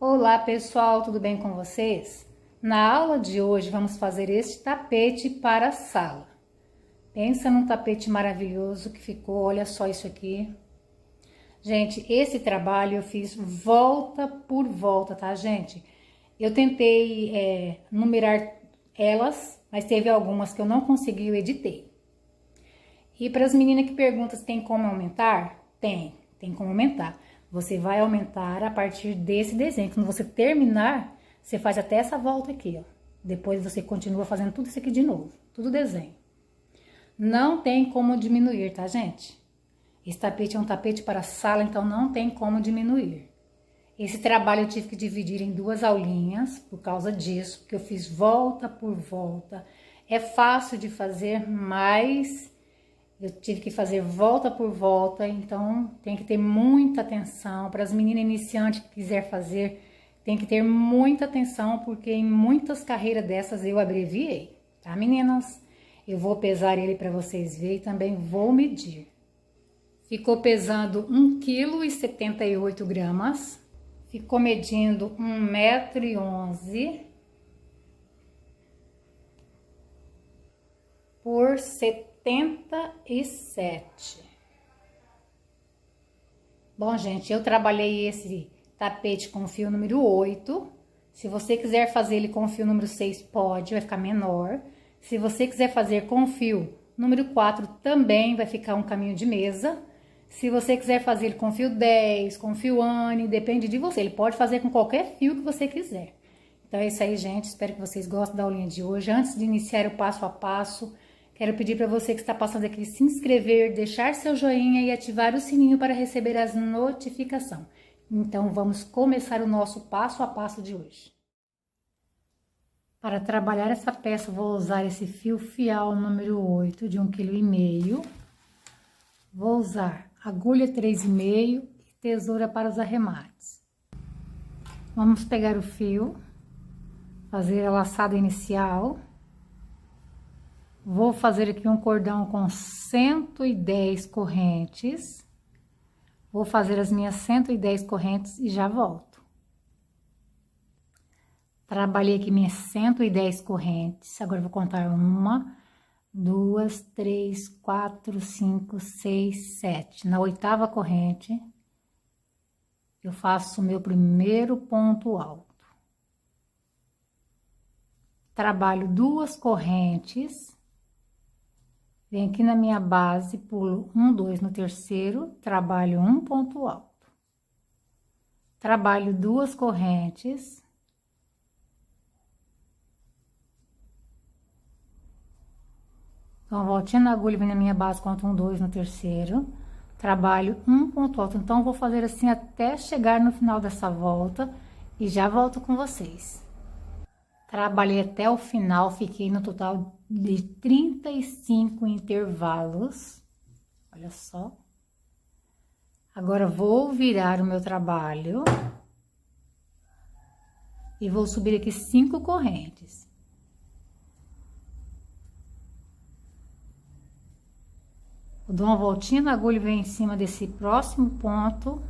Olá pessoal, tudo bem com vocês? Na aula de hoje vamos fazer este tapete para a sala. Pensa num tapete maravilhoso que ficou, olha só isso aqui. Gente, esse trabalho eu fiz volta por volta, tá gente? Eu tentei numerar elas, mas teve algumas que eu não consegui, eu editei. E para as meninas que perguntam se tem como aumentar, tem como aumentar. Você vai aumentar a partir desse desenho. Quando você terminar, você faz até essa volta aqui, ó. Depois você continua fazendo tudo isso aqui de novo, tudo desenho. Não tem como diminuir, tá, gente? Esse tapete é um tapete para sala, então não tem como diminuir. Esse trabalho eu tive que dividir em duas aulinhas, por causa disso, porque eu fiz volta por volta. É fácil de fazer, mas eu tive que fazer volta por volta, então tem que ter muita atenção. Para as meninas iniciantes que quiser fazer, tem que ter muita atenção, porque em muitas carreiras dessas eu abreviei, tá, meninas? Eu vou pesar ele para vocês verem e também vou medir. Ficou pesando 1,78 kg, ficou medindo 1,11 m por 77. Bom, gente, eu trabalhei esse tapete com fio número 8. Se você quiser fazer ele com fio número 6, pode, vai ficar menor. Se você quiser fazer com fio número 4, também vai ficar um caminho de mesa. Se você quiser fazer ele com fio 10, com fio Anne, depende de você. Ele pode fazer com qualquer fio que você quiser. Então é isso aí, gente. Espero que vocês gostem da aulinha de hoje. Antes de iniciar o passo a passo, quero pedir para você que está passando aqui se inscrever, deixar seu joinha e ativar o sininho para receber as notificações. Então, vamos começar o nosso passo a passo de hoje. Para trabalhar essa peça, vou usar esse fio fial número 8 de 1,5 kg. Vou usar agulha 3,5 e tesoura para os arremates. Vamos pegar o fio, fazer a laçada inicial. Vou fazer aqui um cordão com 110 correntes. Vou fazer as minhas 110 correntes e já volto. Trabalhei aqui minhas 110 correntes. Agora vou contar 1, 2, 3, 4, 5, 6, 7. Na 8ª corrente, eu faço o meu primeiro ponto alto. Trabalho 2 correntes. Venho aqui na minha base, pulo 1, 2 no terceiro, trabalho um ponto alto. Trabalho 2 correntes. Dou uma voltinha na agulha, venho na minha base, conto 1, 2 no terceiro, trabalho um ponto alto. Então, vou fazer assim até chegar no final dessa volta e já volto com vocês. Trabalhei até o final, fiquei no total de 35 intervalos. Olha só. Agora, vou virar o meu trabalho. E vou subir aqui 5 correntes. Eu dou uma voltinha na agulha e venho em cima desse próximo ponto.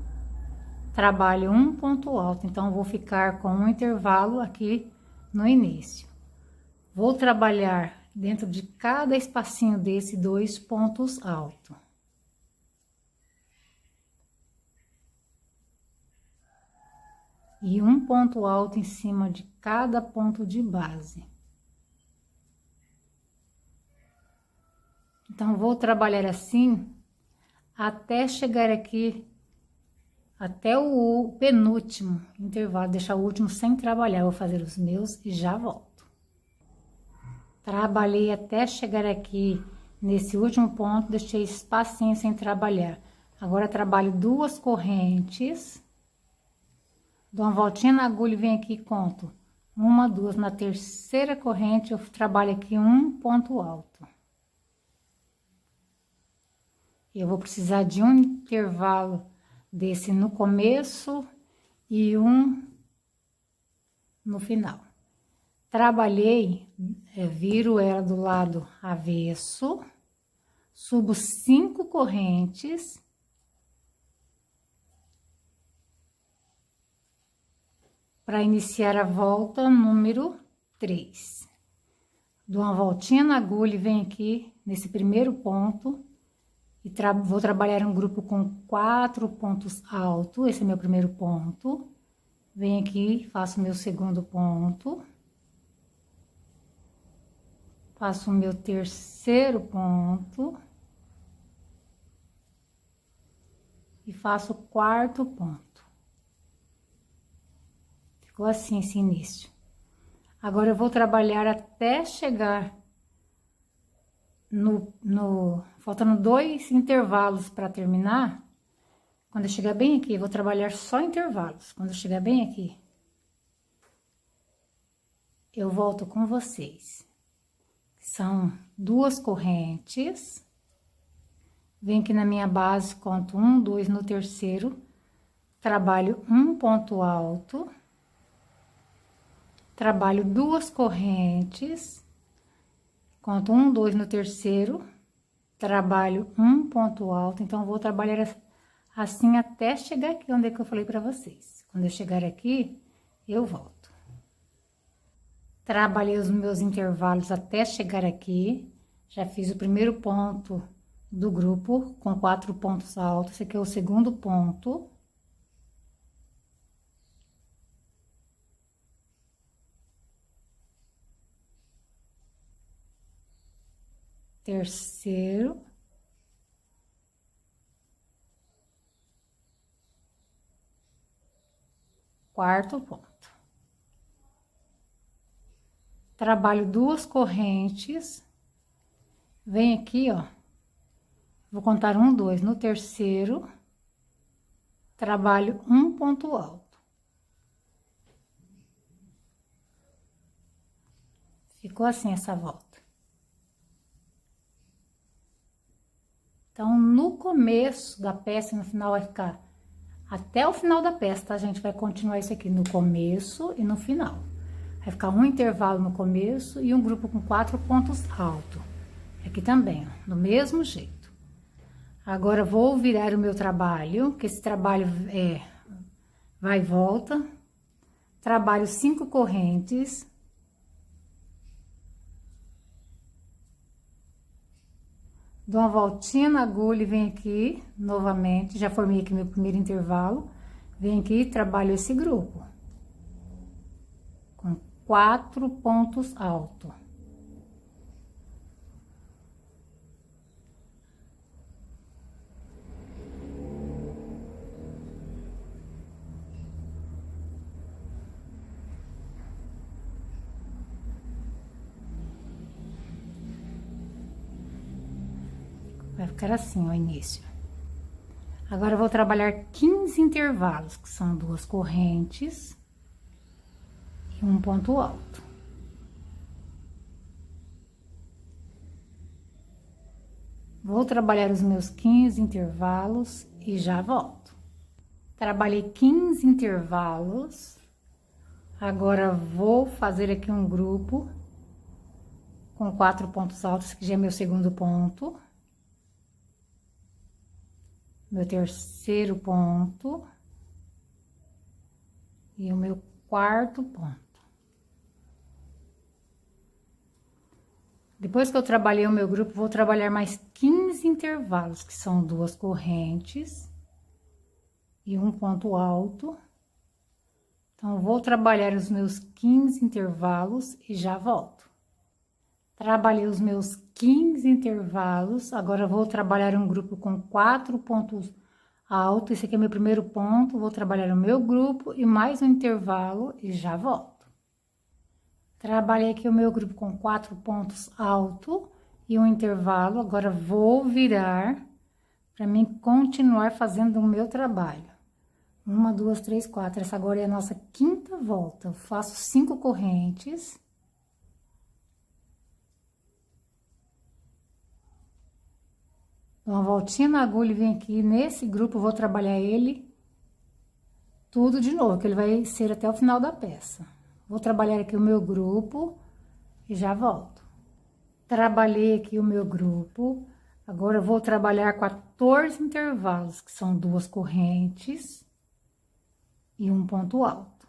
Trabalho um ponto alto. Então, vou ficar com um intervalo aqui no início. Vou trabalhar dentro de cada espacinho desse 2 pontos altos. E um ponto alto em cima de cada ponto de base. Então, vou trabalhar assim até chegar aqui, até o penúltimo intervalo, deixar o último sem trabalhar. Vou fazer os meus e já volto. Trabalhei até chegar aqui nesse último ponto, deixei espacinho sem trabalhar. Agora, trabalho 2 correntes. Dou uma voltinha na agulha e venho aqui e conto 1, 2. Na terceira corrente, eu trabalho aqui um ponto alto. Eu vou precisar de um intervalo desse no começo e um no final. Trabalhei, viro ela do lado avesso, subo 5 correntes para iniciar a volta número 3. Dou uma voltinha na agulha e venho aqui nesse primeiro ponto e vou trabalhar um grupo com 4 pontos altos. Esse é meu primeiro ponto. Venho aqui, faço meu segundo ponto. Faço o meu terceiro ponto. E faço o quarto ponto. Ficou assim esse início. Agora eu vou trabalhar até chegar faltando 2 intervalos para terminar. Quando eu chegar bem aqui, eu vou trabalhar só intervalos. Quando eu chegar bem aqui, eu volto com vocês. São 2 correntes. Venho aqui na minha base, conto 1, 2 no terceiro. Trabalho um ponto alto. Trabalho 2 correntes. Conto 1, 2 no terceiro. Trabalho um ponto alto. Então, vou trabalhar assim até chegar aqui, onde é que eu falei pra vocês. Quando eu chegar aqui, eu volto. Trabalhei os meus intervalos até chegar aqui. Já fiz o primeiro ponto do grupo com 4 pontos altos. Esse aqui é o segundo ponto. Terceiro. Quarto ponto. Trabalho 2 correntes. Vem aqui, ó. Vou contar 1, 2 no terceiro. Trabalho um ponto alto. Ficou assim essa volta. Então, no começo da peça, no final vai ficar até o final da peça, tá, gente? Vai continuar isso aqui no começo e no final. Vai ficar um intervalo no começo e um grupo com 4 pontos altos. Aqui também, ó, do mesmo jeito. Agora, vou virar o meu trabalho, que esse trabalho vai e volta. Trabalho 5 correntes. Dou uma voltinha na agulha e venho aqui novamente. Já formei aqui meu primeiro intervalo. Venho aqui e trabalho esse grupo. Com 4 pontos altos. Vai ficar assim o início. Agora, eu vou trabalhar 15 intervalos, que são 2 correntes e um ponto alto. Vou trabalhar os meus 15 intervalos e já volto. Trabalhei 15 intervalos. Agora, vou fazer aqui um grupo com 4 pontos altos, que já é meu segundo ponto. Meu terceiro ponto. E o meu quarto ponto. Depois que eu trabalhei o meu grupo, vou trabalhar mais 15 intervalos, que são 2 correntes e um ponto alto. Então, vou trabalhar os meus 15 intervalos e já volto. Trabalhei os meus 15 intervalos, agora vou trabalhar um grupo com 4 pontos altos. Esse aqui é meu primeiro ponto, vou trabalhar o meu grupo e mais um intervalo e já volto. Trabalhei aqui o meu grupo com 4 pontos altos e um intervalo. Agora, vou virar para mim continuar fazendo o meu trabalho. 1, 2, 3, 4. Essa agora é a nossa 5ª volta. Eu faço 5 correntes. Dou uma voltinha na agulha e venho aqui. Nesse grupo, eu vou trabalhar ele tudo de novo, que ele vai ser até o final da peça. Vou trabalhar aqui o meu grupo e já volto. Trabalhei aqui o meu grupo. Agora, eu vou trabalhar 14 intervalos, que são 2 correntes e um ponto alto.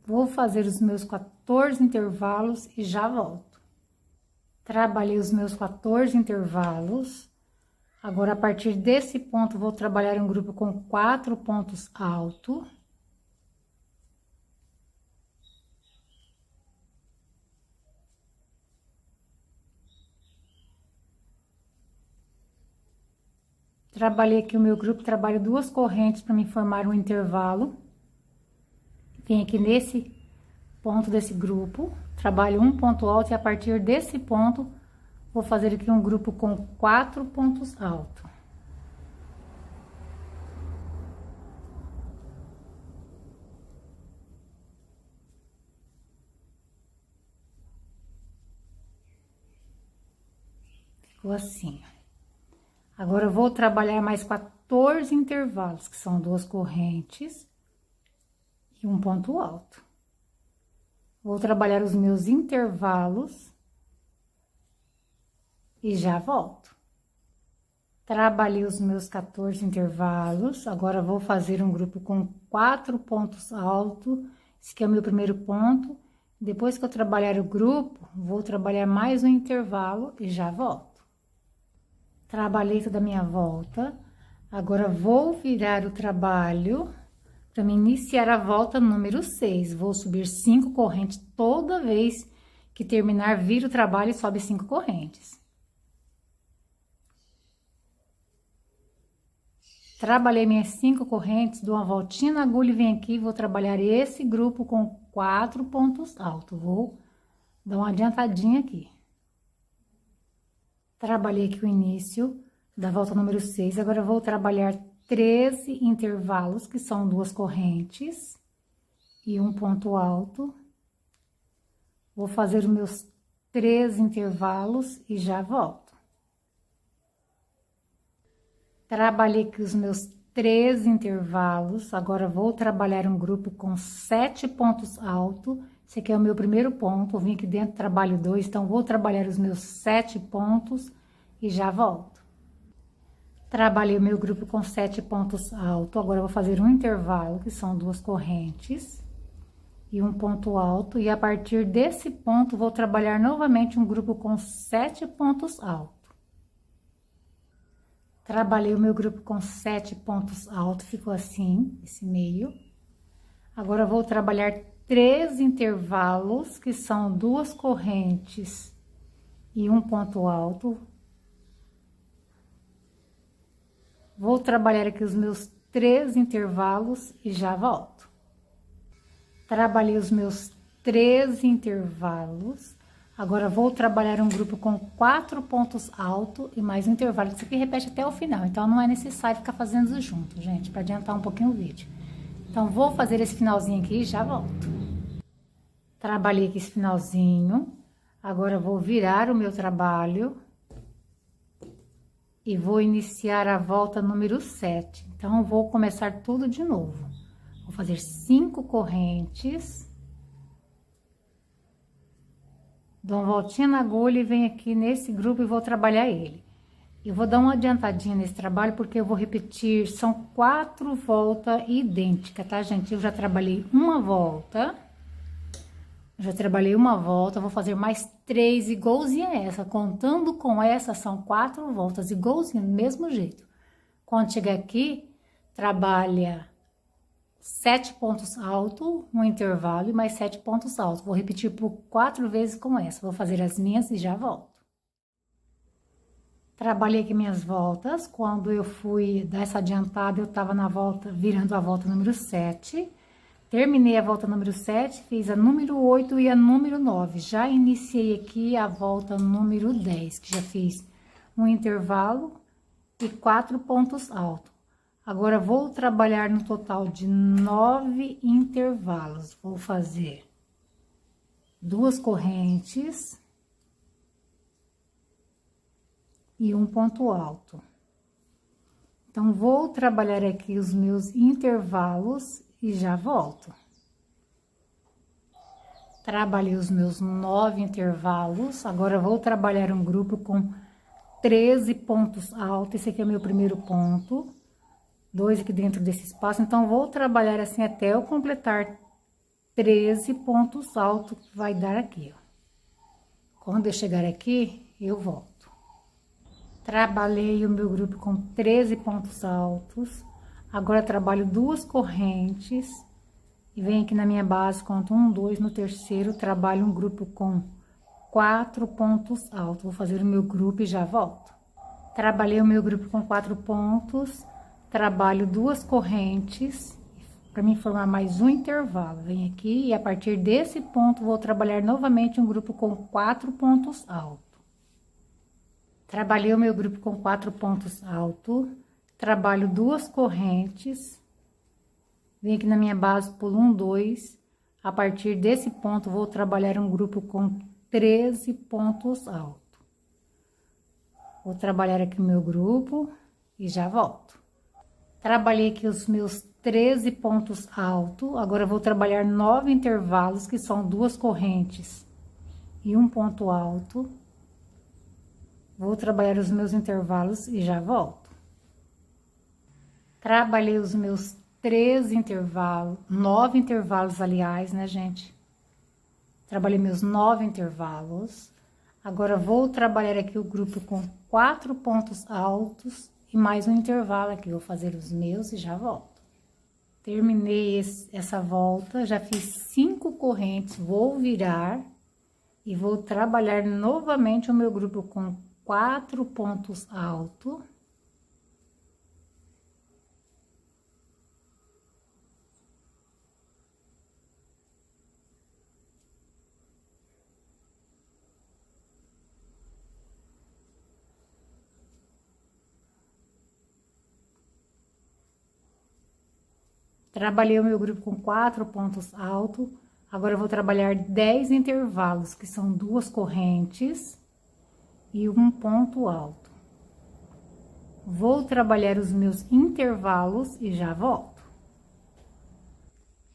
Vou fazer os meus 14 intervalos e já volto. Trabalhei os meus 14 intervalos. Agora, a partir desse ponto, vou trabalhar um grupo com 4 pontos altos. Trabalhei aqui o meu grupo, trabalho 2 correntes para me formar um intervalo. Venho aqui nesse ponto desse grupo, trabalho um ponto alto e a partir desse ponto, vou fazer aqui um grupo com 4 pontos altos. Ficou assim. Agora, eu vou trabalhar mais 14 intervalos, que são 2 correntes e um ponto alto. Vou trabalhar os meus intervalos e já volto. Trabalhei os meus 14 intervalos, agora vou fazer um grupo com 4 pontos altos, esse aqui é o meu primeiro ponto. Depois que eu trabalhar o grupo, vou trabalhar mais um intervalo e já volto. Trabalhei toda a minha volta, agora vou virar o trabalho para me iniciar a volta número 6. Vou subir 5 correntes toda vez que terminar, vira o trabalho e sobe 5 correntes. Trabalhei minhas 5 correntes, dou uma voltinha na agulha e venho aqui e vou trabalhar esse grupo com 4 pontos altos. Vou dar uma adiantadinha aqui. Trabalhei aqui o início da volta número 6, agora eu vou trabalhar 13 intervalos, que são 2 correntes e um ponto alto. Vou fazer os meus 13 intervalos e já volto. Trabalhei aqui os meus 13 intervalos, agora vou trabalhar um grupo com 7 pontos altos. Esse aqui é o meu primeiro ponto, eu vim aqui dentro, trabalho 2, então vou trabalhar os meus 7 pontos e já volto. Trabalhei o meu grupo com 7 pontos altos, agora eu vou fazer um intervalo, que são 2 correntes e um ponto alto, e a partir desse ponto vou trabalhar novamente um grupo com 7 pontos altos. Trabalhei o meu grupo com 7 pontos altos, ficou assim, esse meio. Agora eu vou trabalhar 3 intervalos, que são 2 correntes e um ponto alto. Vou trabalhar aqui os meus 3 intervalos e já volto. Trabalhei os meus 13 intervalos. Agora, vou trabalhar um grupo com 4 pontos altos e mais um intervalo. Isso aqui repete até o final, então não é necessário ficar fazendo isso junto, gente, para adiantar um pouquinho o vídeo. Então, vou fazer esse finalzinho aqui e já volto. Trabalhei aqui esse finalzinho. Agora, vou virar o meu trabalho e vou iniciar a volta número 7. Então, vou começar tudo de novo. Vou fazer 5 correntes. Dou uma voltinha na agulha e venho aqui nesse grupo e vou trabalhar ele. Eu vou dar uma adiantadinha nesse trabalho, porque eu vou repetir, são 4 voltas idênticas, tá, gente? Eu já trabalhei uma volta, vou fazer mais 3 igualzinha a essa. Contando com essa, são 4 voltas igualzinha, do mesmo jeito. Quando chegar aqui, trabalha 7 pontos altos, um intervalo e mais 7 pontos altos. Vou repetir por 4 vezes com essa. Vou fazer as minhas e já volto. Trabalhei aqui minhas voltas. Quando eu fui dar essa adiantada, eu tava na volta, virando a volta número 7. Terminei a volta número 7, fiz a número 8 e a número 9. Já iniciei aqui a volta número 10, que já fiz um intervalo e 4 pontos altos. Agora, vou trabalhar no total de 9 intervalos. Vou fazer 2 correntes e um ponto alto. Então, vou trabalhar aqui os meus intervalos e já volto. Trabalhei os meus 9 intervalos, agora vou trabalhar um grupo com 13 pontos altos. Esse aqui é meu primeiro ponto. 2 aqui dentro desse espaço, então vou trabalhar assim até eu completar 13 pontos altos que vai dar aqui, ó. Quando eu chegar aqui, eu volto. Trabalhei o meu grupo com 13 pontos altos. Agora trabalho 2 correntes e venho aqui na minha base, conto 1, 2, no terceiro trabalho um grupo com 4 pontos altos. Vou fazer o meu grupo e já volto. Trabalhei o meu grupo com 4 pontos, trabalho 2 correntes, para mim formar mais um intervalo. Venho aqui e a partir desse ponto vou trabalhar novamente um grupo com 4 pontos altos. Trabalhei o meu grupo com 4 pontos altos, trabalho 2 correntes, venho aqui na minha base, pulo 1, 2, a partir desse ponto vou trabalhar um grupo com 13 pontos altos. Vou trabalhar aqui o meu grupo e já volto. Trabalhei aqui os meus 13 pontos altos, agora vou trabalhar 9 intervalos, que são 2 correntes e um ponto alto. Vou trabalhar os meus intervalos e já volto. Trabalhei os meus 13 intervalos, 9 intervalos, aliás, né, gente? Trabalhei meus 9 intervalos. Agora, vou trabalhar aqui o grupo com 4 pontos altos e mais um intervalo aqui. Vou fazer os meus e já volto. Terminei essa volta, já fiz 5 correntes, vou virar e vou trabalhar novamente o meu grupo com 4 pontos altos. Trabalhei o meu grupo com 4 pontos altos, agora eu vou trabalhar 10 intervalos, que são 2 correntes e um ponto alto. Vou trabalhar os meus intervalos e já volto.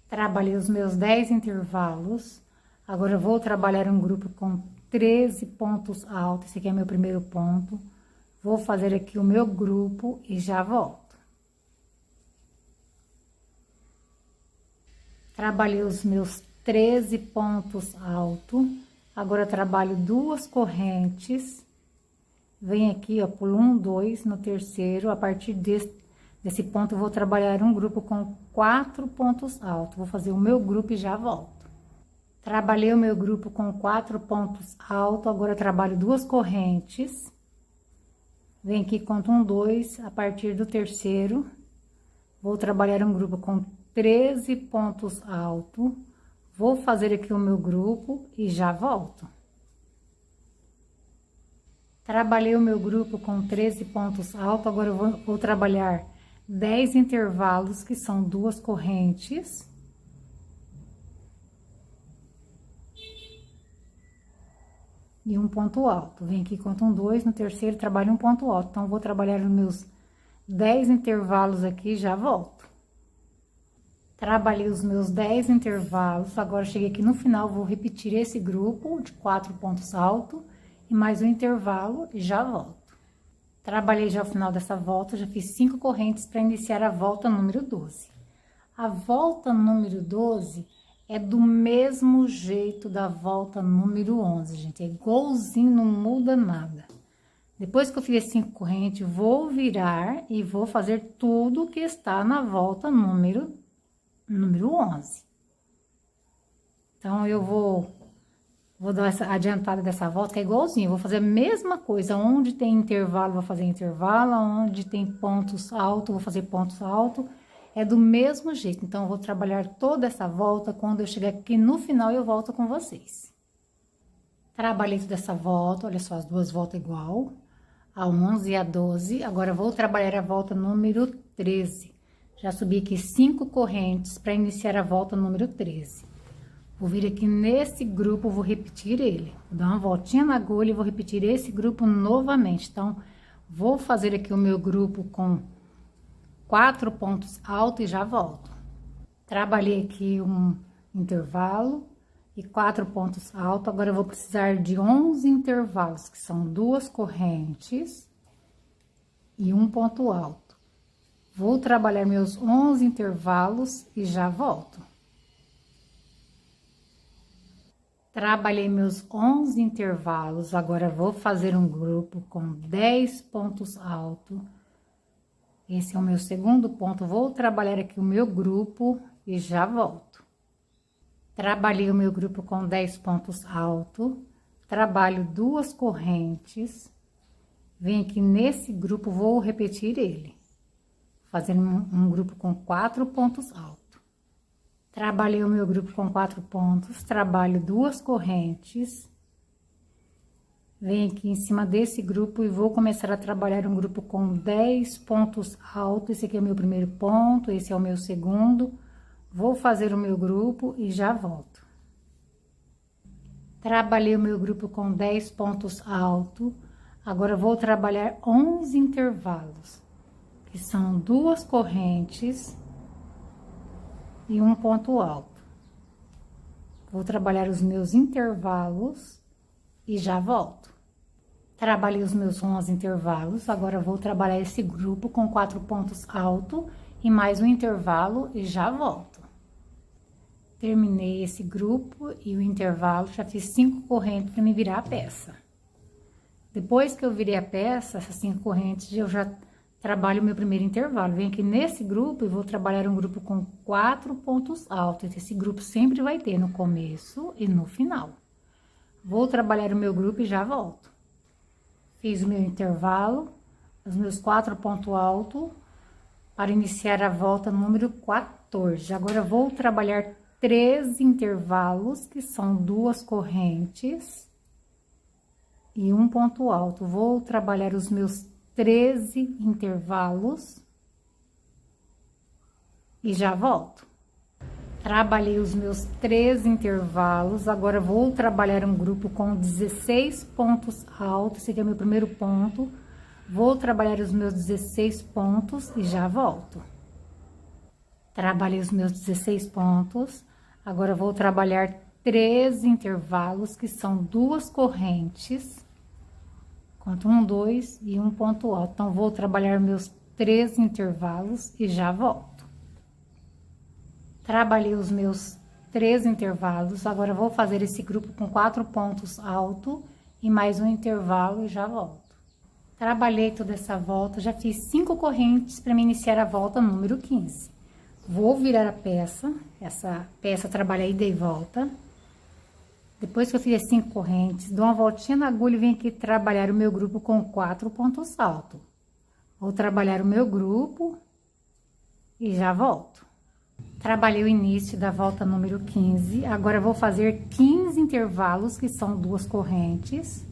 Trabalhei os meus 10 intervalos, agora eu vou trabalhar um grupo com 13 pontos altos, esse aqui é meu primeiro ponto. Vou fazer aqui o meu grupo e já volto. Trabalhei os meus 13 pontos altos, agora trabalho 2 correntes, venho aqui, ó, pulo 1, 2, no terceiro, a partir desse ponto eu vou trabalhar um grupo com 4 pontos altos, vou fazer o meu grupo e já volto. Trabalhei o meu grupo com 4 pontos altos, agora trabalho 2 correntes, venho aqui, conto 1, 2, a partir do terceiro, vou trabalhar um grupo com 13 pontos altos, vou fazer aqui o meu grupo e já volto. Trabalhei o meu grupo com 13 pontos altos, agora eu vou trabalhar 10 intervalos, que são 2 correntes. E um ponto alto. Vem aqui, conto 1, 2, no terceiro trabalho um ponto alto. Então, vou trabalhar os meus 10 intervalos aqui e já volto. Trabalhei os meus 10 intervalos, agora cheguei aqui no final, vou repetir esse grupo de 4 pontos altos e mais um intervalo e já volto. Trabalhei já o final dessa volta, já fiz 5 correntes para iniciar a volta número 12. A volta número 12 é do mesmo jeito da volta número 11, gente, é igualzinho, não muda nada. Depois que eu fiz 5 correntes, vou virar e vou fazer tudo que está na volta número 11. Então, eu vou dar essa adiantada dessa volta, que é igualzinho. Eu vou fazer a mesma coisa. Onde tem intervalo, vou fazer intervalo. Onde tem pontos altos, vou fazer pontos altos. É do mesmo jeito. Então, eu vou trabalhar toda essa volta. Quando eu chegar aqui no final, eu volto com vocês. Trabalhei toda essa volta. Olha só, as duas voltas igual. A 11 e a 12. Agora, eu vou trabalhar a volta número 13. Já subi aqui 5 correntes para iniciar a volta número 13. Vou vir aqui nesse grupo, vou repetir ele. Vou dar uma voltinha na agulha e vou repetir esse grupo novamente. Então, vou fazer aqui o meu grupo com 4 pontos altos e já volto. Trabalhei aqui um intervalo e 4 pontos altos. Agora, eu vou precisar de 11 intervalos, que são 2 correntes e um ponto alto. Vou trabalhar meus 11 intervalos e já volto. Trabalhei meus 11 intervalos, agora vou fazer um grupo com 10 pontos altos. Esse é o meu segundo ponto, vou trabalhar aqui o meu grupo e já volto. Trabalhei o meu grupo com 10 pontos altos, trabalho 2 correntes, venho aqui nesse grupo, vou repetir ele, fazendo um grupo com 4 pontos altos. Trabalhei o meu grupo com 4 pontos, trabalho 2 correntes, venho aqui em cima desse grupo e vou começar a trabalhar um grupo com 10 pontos altos. Esse aqui é o meu primeiro ponto, esse é o meu segundo. Vou fazer o meu grupo e já volto. Trabalhei o meu grupo com 10 pontos altos, agora vou trabalhar 11 intervalos, que são 2 correntes e um ponto alto. Vou trabalhar os meus intervalos e já volto. Trabalhei os meus 11 intervalos, agora vou trabalhar esse grupo com 4 pontos altos e mais um intervalo e já volto. Terminei esse grupo e o intervalo, já fiz 5 correntes para me virar a peça. Depois que eu virei a peça, essas 5 correntes, eu já trabalho o meu primeiro intervalo. Venho aqui nesse grupo e vou trabalhar um grupo com 4 pontos altos. Esse grupo sempre vai ter no começo e no final. Vou trabalhar o meu grupo e já volto. Fiz o meu intervalo, os meus 4 pontos altos, para iniciar a volta número 14. Agora, vou trabalhar 3 intervalos, que são 2 correntes e um ponto alto. Vou trabalhar os meus 13 intervalos e já volto. Trabalhei os meus 13 intervalos, agora vou trabalhar um grupo com 16 pontos altos. Esse aqui é o meu primeiro ponto. Vou trabalhar os meus 16 pontos e já volto. Trabalhei os meus 16 pontos, agora vou trabalhar 13 intervalos, que são 2 correntes. Conto 1, 2 e um ponto alto. Então, vou trabalhar meus 13 intervalos e já volto. Trabalhei os meus 13 intervalos, agora vou fazer esse grupo com 4 pontos altos e mais um intervalo e já volto. Trabalhei toda essa volta, já fiz 5 correntes para me iniciar a volta número 15. Vou virar a peça, essa peça trabalhei ida e volta. Depois que eu fiz as 5 correntes, dou uma voltinha na agulha e venho aqui trabalhar o meu grupo com 4 pontos altos. Vou trabalhar o meu grupo e já volto. Trabalhei o início da volta número 15, agora vou fazer 15 intervalos, que são 2 correntes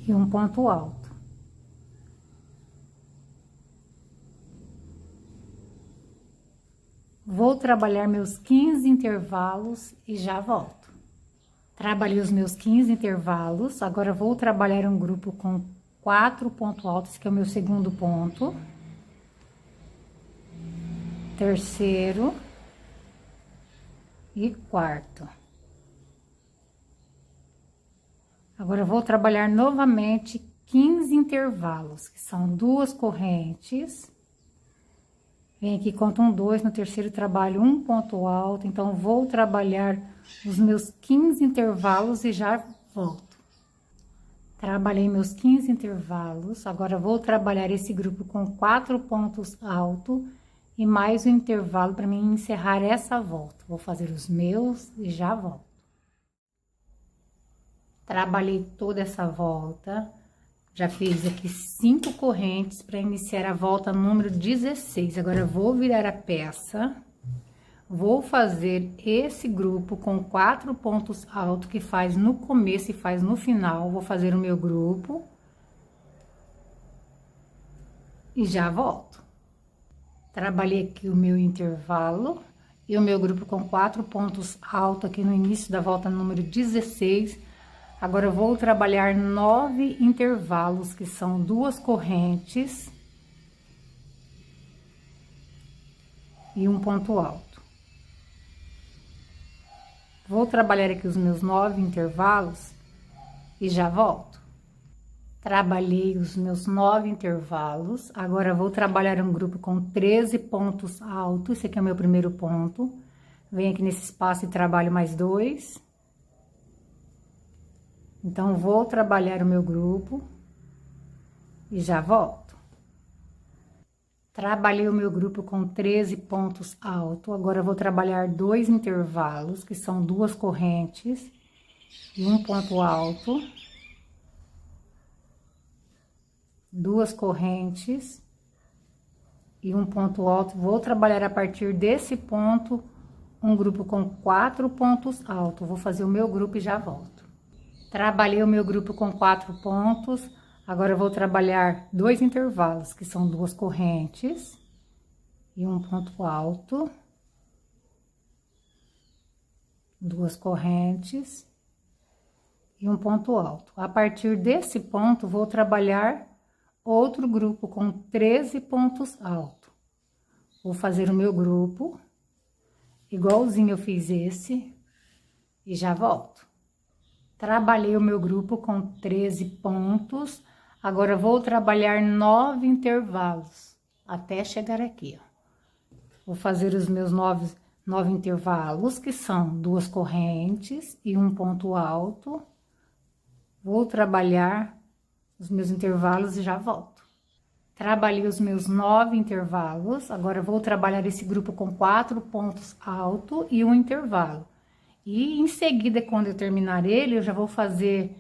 e um ponto alto. Vou trabalhar meus 15 intervalos e já volto. Trabalhei os meus 15 intervalos, agora vou trabalhar um grupo com 4 pontos altos, que é o meu segundo ponto. Terceiro e quarto. Agora, vou trabalhar novamente 15 intervalos, que são 2 correntes. Vem aqui, conto 1, 2, no terceiro trabalho um ponto alto, então vou trabalhar os meus 15 intervalos e já volto. Trabalhei meus 15 intervalos, agora vou trabalhar esse grupo com 4 pontos altos e mais um intervalo para mim encerrar essa volta. Vou fazer os meus e já volto. Trabalhei toda essa volta. Já fiz aqui 5 correntes para iniciar a volta número 16. Agora, eu vou virar a peça. Vou fazer esse grupo com 4 pontos altos que faz no começo e faz no final. Vou fazer o meu grupo. E já volto. Trabalhei aqui o meu intervalo e o meu grupo com 4 pontos altos aqui no início da volta número 16. Agora, eu vou trabalhar 9 intervalos, que são 2 correntes e um ponto alto. Vou trabalhar aqui os meus 9 intervalos e já volto. Trabalhei os meus 9 intervalos, agora vou trabalhar um grupo com 13 pontos altos, esse aqui é o meu primeiro ponto. Venho aqui nesse espaço e trabalho mais 2. Então, vou trabalhar o meu grupo e já volto. Trabalhei o meu grupo com 13 pontos altos. Agora, eu vou trabalhar 2 intervalos, que são 2 correntes e um ponto alto. 2 correntes e um ponto alto. Vou trabalhar a partir desse ponto um grupo com 4 pontos altos. Vou fazer o meu grupo e já volto. Trabalhei o meu grupo com 4 pontos. Agora eu vou trabalhar 2 intervalos, que são 2 correntes e um ponto alto. 2 correntes e um ponto alto. A partir desse ponto, vou trabalhar outro grupo com 13 pontos altos. Vou fazer o meu grupo, igualzinho eu fiz esse, e já volto. Trabalhei o meu grupo com 13 pontos, agora vou trabalhar 9 intervalos, até chegar aqui, ó. Vou fazer os meus 9 intervalos, que são 2 correntes e um ponto alto. Vou trabalhar os meus intervalos e já volto. Trabalhei os meus 9 intervalos, agora vou trabalhar esse grupo com 4 pontos altos e um intervalo. E em seguida, quando eu terminar ele, eu já vou fazer,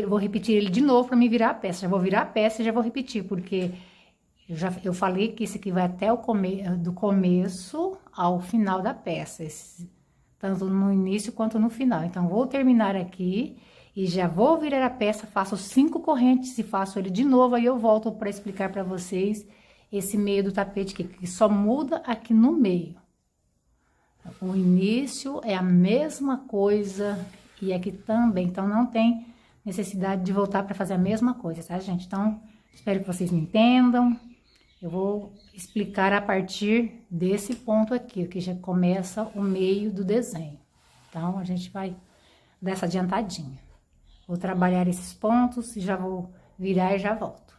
vou repetir ele de novo para me virar a peça. Já vou virar a peça e já vou repetir, porque eu falei que isso aqui vai até do começo ao final da peça, tanto no início quanto no final. Então, vou terminar aqui e já vou virar a peça, faço 5 correntes e faço ele de novo, aí eu volto para explicar para vocês esse meio do tapete aqui, que só muda aqui no meio. O início é a mesma coisa e aqui também, então não tem necessidade de voltar para fazer a mesma coisa, tá, gente? Então, espero que vocês me entendam. Eu vou explicar a partir desse ponto aqui, que já começa o meio do desenho. Então, a gente vai dar essa adiantadinha. Vou trabalhar esses pontos e já vou virar e já volto.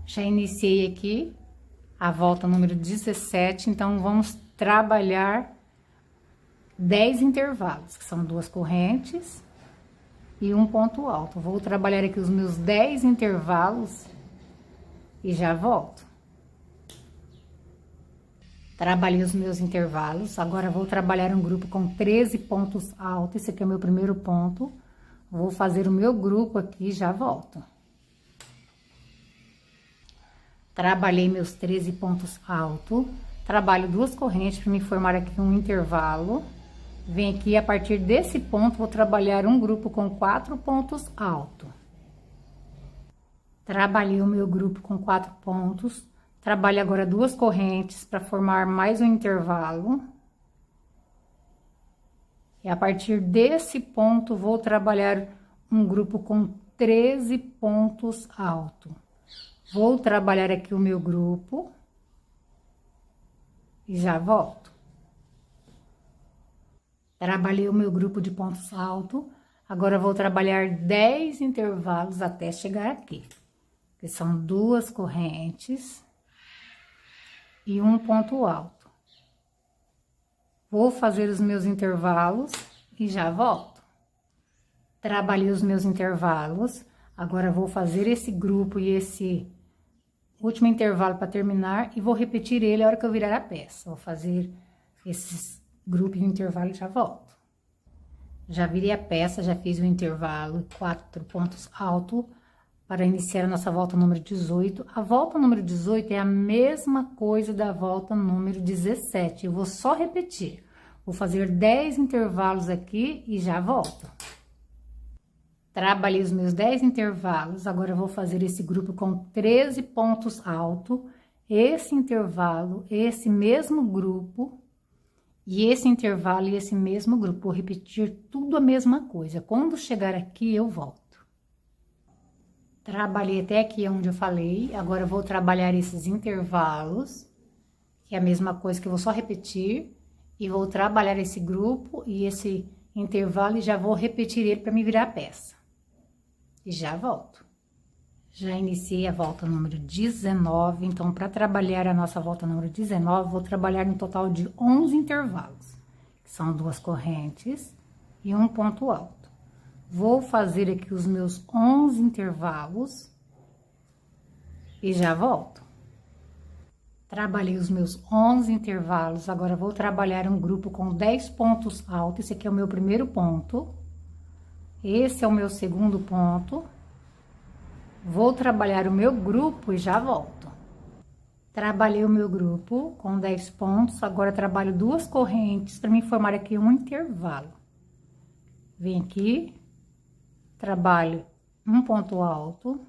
Já iniciei aqui a volta número 17, então vamos trabalhar 10 intervalos, que são 2 correntes e um ponto alto. Vou trabalhar aqui os meus 10 intervalos e já volto. Trabalhei os meus intervalos, agora vou trabalhar um grupo com 13 pontos altos, esse aqui é o meu primeiro ponto. Vou fazer o meu grupo aqui e já volto. Trabalhei meus 13 pontos altos, trabalho 2 correntes para me formar aqui um intervalo. Venho aqui, a partir desse ponto, vou trabalhar um grupo com 4 pontos altos. Trabalhei o meu grupo com 4 pontos, trabalho agora 2 correntes para formar mais um intervalo. E a partir desse ponto, vou trabalhar um grupo com 13 pontos altos. Vou trabalhar aqui o meu grupo e já volto. Trabalhei o meu grupo de pontos altos, agora vou trabalhar 10 intervalos até chegar aqui, que são 2 correntes e um ponto alto. Vou fazer os meus intervalos e já volto. Trabalhei os meus intervalos, agora vou fazer esse grupo e esse último intervalo para terminar e vou repetir ele a hora que eu virar a peça. Vou fazer esses grupos de intervalo e já volto. Já virei a peça, já fiz o intervalo, 4 pontos altos para iniciar a nossa volta número 18. A volta número 18 é a mesma coisa da volta número 17. Eu vou só repetir. Vou fazer 10 intervalos aqui e já volto. Trabalhei os meus 10 intervalos, agora eu vou fazer esse grupo com 13 pontos altos, esse intervalo, esse mesmo grupo, e esse intervalo e esse mesmo grupo. Vou repetir tudo a mesma coisa. Quando chegar aqui, eu volto. Trabalhei até aqui onde eu falei, agora eu vou trabalhar esses intervalos, que é a mesma coisa que eu vou só repetir, e vou trabalhar esse grupo e esse intervalo e já vou repetir ele para me virar a peça. E já volto. Já iniciei a volta número 19, então, para trabalhar a nossa volta número 19, vou trabalhar um total de 11 intervalos, que são 2 correntes e um ponto alto. Vou fazer aqui os meus 11 intervalos e já volto. Trabalhei os meus 11 intervalos, agora vou trabalhar um grupo com 10 pontos altos. Esse aqui é o meu primeiro ponto. Esse é o meu segundo ponto. Vou trabalhar o meu grupo e já volto. Trabalhei o meu grupo com 10 pontos, agora trabalho 2 correntes para me formar aqui um intervalo. Venho aqui, trabalho um ponto alto,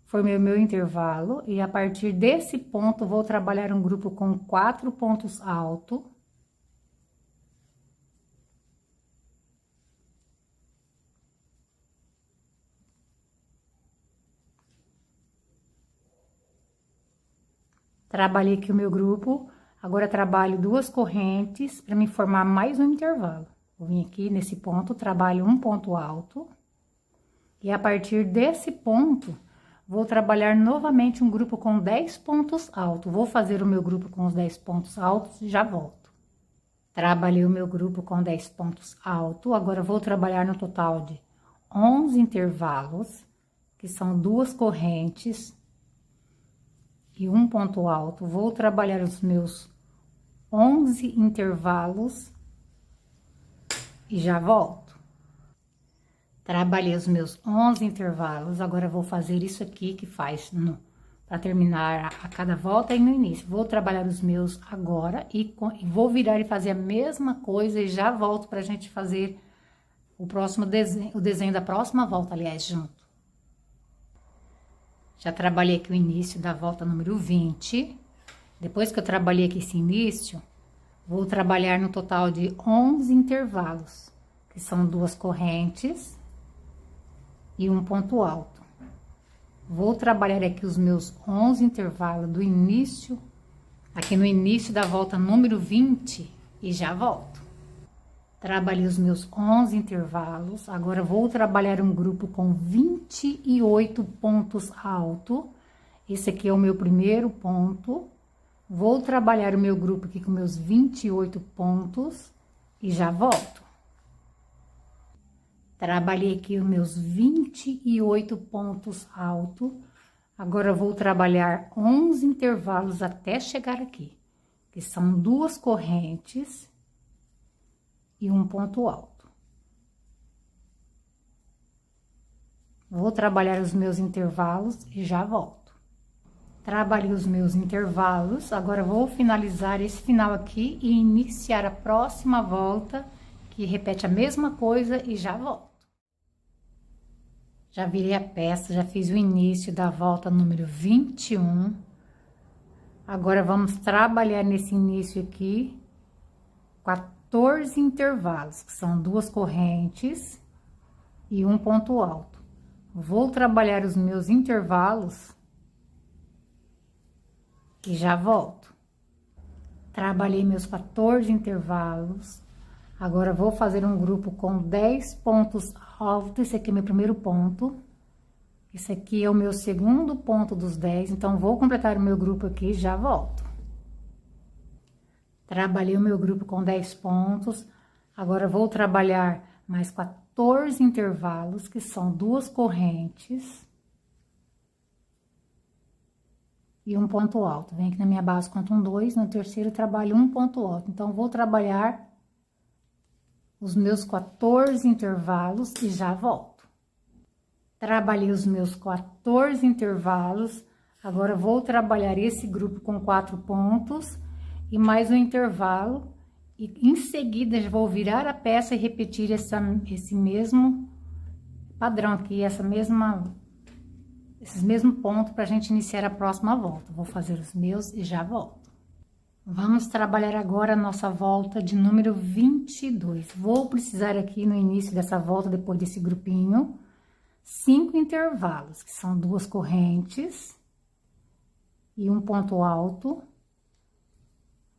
formei o meu intervalo e a partir desse ponto vou trabalhar um grupo com 4 pontos altos. Trabalhei aqui o meu grupo, agora trabalho 2 correntes para me formar mais um intervalo. Vou vir aqui nesse ponto, trabalho um ponto alto. E a partir desse ponto, vou trabalhar novamente um grupo com 10 pontos altos. Vou fazer o meu grupo com os 10 pontos altos e já volto. Trabalhei o meu grupo com 10 pontos altos, agora vou trabalhar no total de 11 intervalos, que são 2 correntes e um ponto alto. Vou trabalhar os meus 11 intervalos e já volto. Trabalhei os meus 11 intervalos, agora vou fazer isso aqui que faz para terminar a cada volta e no início. Vou trabalhar os meus agora e vou virar e fazer a mesma coisa e já volto pra gente fazer o próximo desenho, o desenho da próxima volta, aliás, junto. Já trabalhei aqui o início da volta número 20. Depois que eu trabalhei aqui esse início, vou trabalhar no total de 11 intervalos, que são 2 correntes e um ponto alto. Vou trabalhar aqui os meus 11 intervalos do início, aqui no início da volta número 20 e já volto. Trabalhei os meus 11 intervalos, agora vou trabalhar um grupo com 28 pontos altos. Esse aqui é o meu primeiro ponto. Vou trabalhar o meu grupo aqui com meus 28 pontos e já volto. Trabalhei aqui os meus 28 pontos altos. Agora vou trabalhar 11 intervalos até chegar aqui, que são 2 correntes e um ponto alto. Vou trabalhar os meus intervalos e já volto. Trabalhei os meus intervalos, agora vou finalizar esse final aqui e iniciar a próxima volta, que repete a mesma coisa e já volto. Já virei a peça, já fiz o início da volta número 21. Agora vamos trabalhar nesse início aqui 14 intervalos, que são 2 correntes e um ponto alto. Vou trabalhar os meus intervalos e já volto. Trabalhei meus 14 intervalos. Agora vou fazer um grupo com 10 pontos altos. Esse aqui é meu primeiro ponto. Esse aqui é o meu segundo ponto dos 10. Então, vou completar o meu grupo aqui e já volto. Trabalhei o meu grupo com 10 pontos. Agora, vou trabalhar mais 14 intervalos, que são 2 correntes e um ponto alto. Vem aqui na minha base, conto um 2. No terceiro, trabalho um ponto alto. Então, vou trabalhar os meus 14 intervalos e já volto. Trabalhei os meus 14 intervalos, agora vou trabalhar esse grupo com 4 pontos e mais um intervalo, e em seguida já vou virar a peça e repetir esse mesmo padrão aqui, esses mesmos pontos para a gente iniciar a próxima volta. Vou fazer os meus e já volto. Vamos trabalhar agora a nossa volta de número 22. Vou precisar aqui no início dessa volta, depois desse grupinho, 5 intervalos, que são 2 correntes e um ponto alto.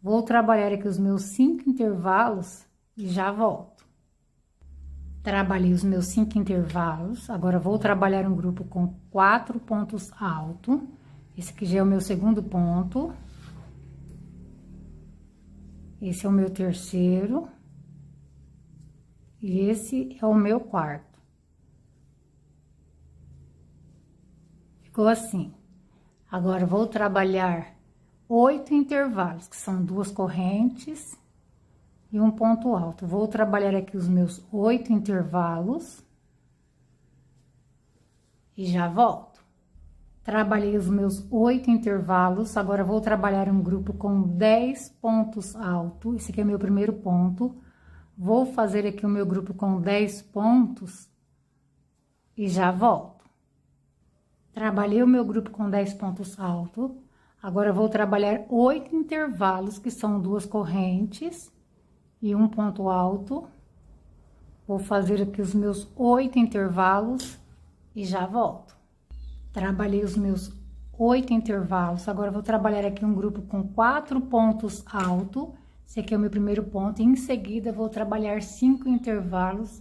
Vou trabalhar aqui os meus 5 intervalos e já volto. Trabalhei os meus 5 intervalos, agora vou trabalhar um grupo com 4 pontos altos. Esse aqui já é o meu segundo ponto. Esse é o meu terceiro. E esse é o meu quarto. ficou assim. Agora, vou trabalhar 8 intervalos, que são 2 correntes e um ponto alto. Vou trabalhar aqui os meus 8 intervalos e já volto. Trabalhei os meus 8 intervalos, agora vou trabalhar um grupo com 10 pontos altos. Esse aqui é meu primeiro ponto. Vou fazer aqui o meu grupo com 10 pontos e já volto. Trabalhei o meu grupo com 10 pontos altos. Agora, vou trabalhar 8 intervalos, que são 2 correntes e um ponto alto. Vou fazer aqui os meus 8 intervalos e já volto. Trabalhei os meus 8 intervalos. Agora, vou trabalhar aqui um grupo com 4 pontos altos. Esse aqui é o meu primeiro ponto. E em seguida, vou trabalhar 5 intervalos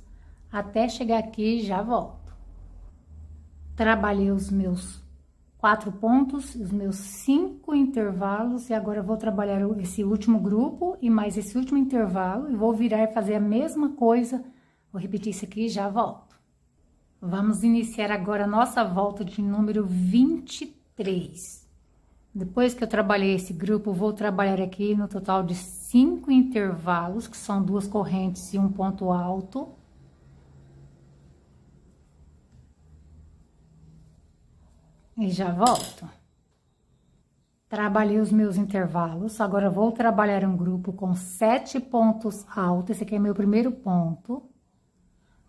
até chegar aqui e já volto. Trabalhei os meus 4 pontos, os meus 5 intervalos, e agora eu vou trabalhar esse último grupo e mais esse último intervalo, e vou virar e fazer a mesma coisa. Vou repetir isso aqui e já volto. Vamos iniciar agora a nossa volta de número 23. Depois que eu trabalhei esse grupo, vou trabalhar aqui no total de 5 intervalos, que são 2 correntes e um ponto alto. E já volto. Trabalhei os meus intervalos. Agora, vou trabalhar um grupo com 7 pontos altos. Esse aqui é meu primeiro ponto.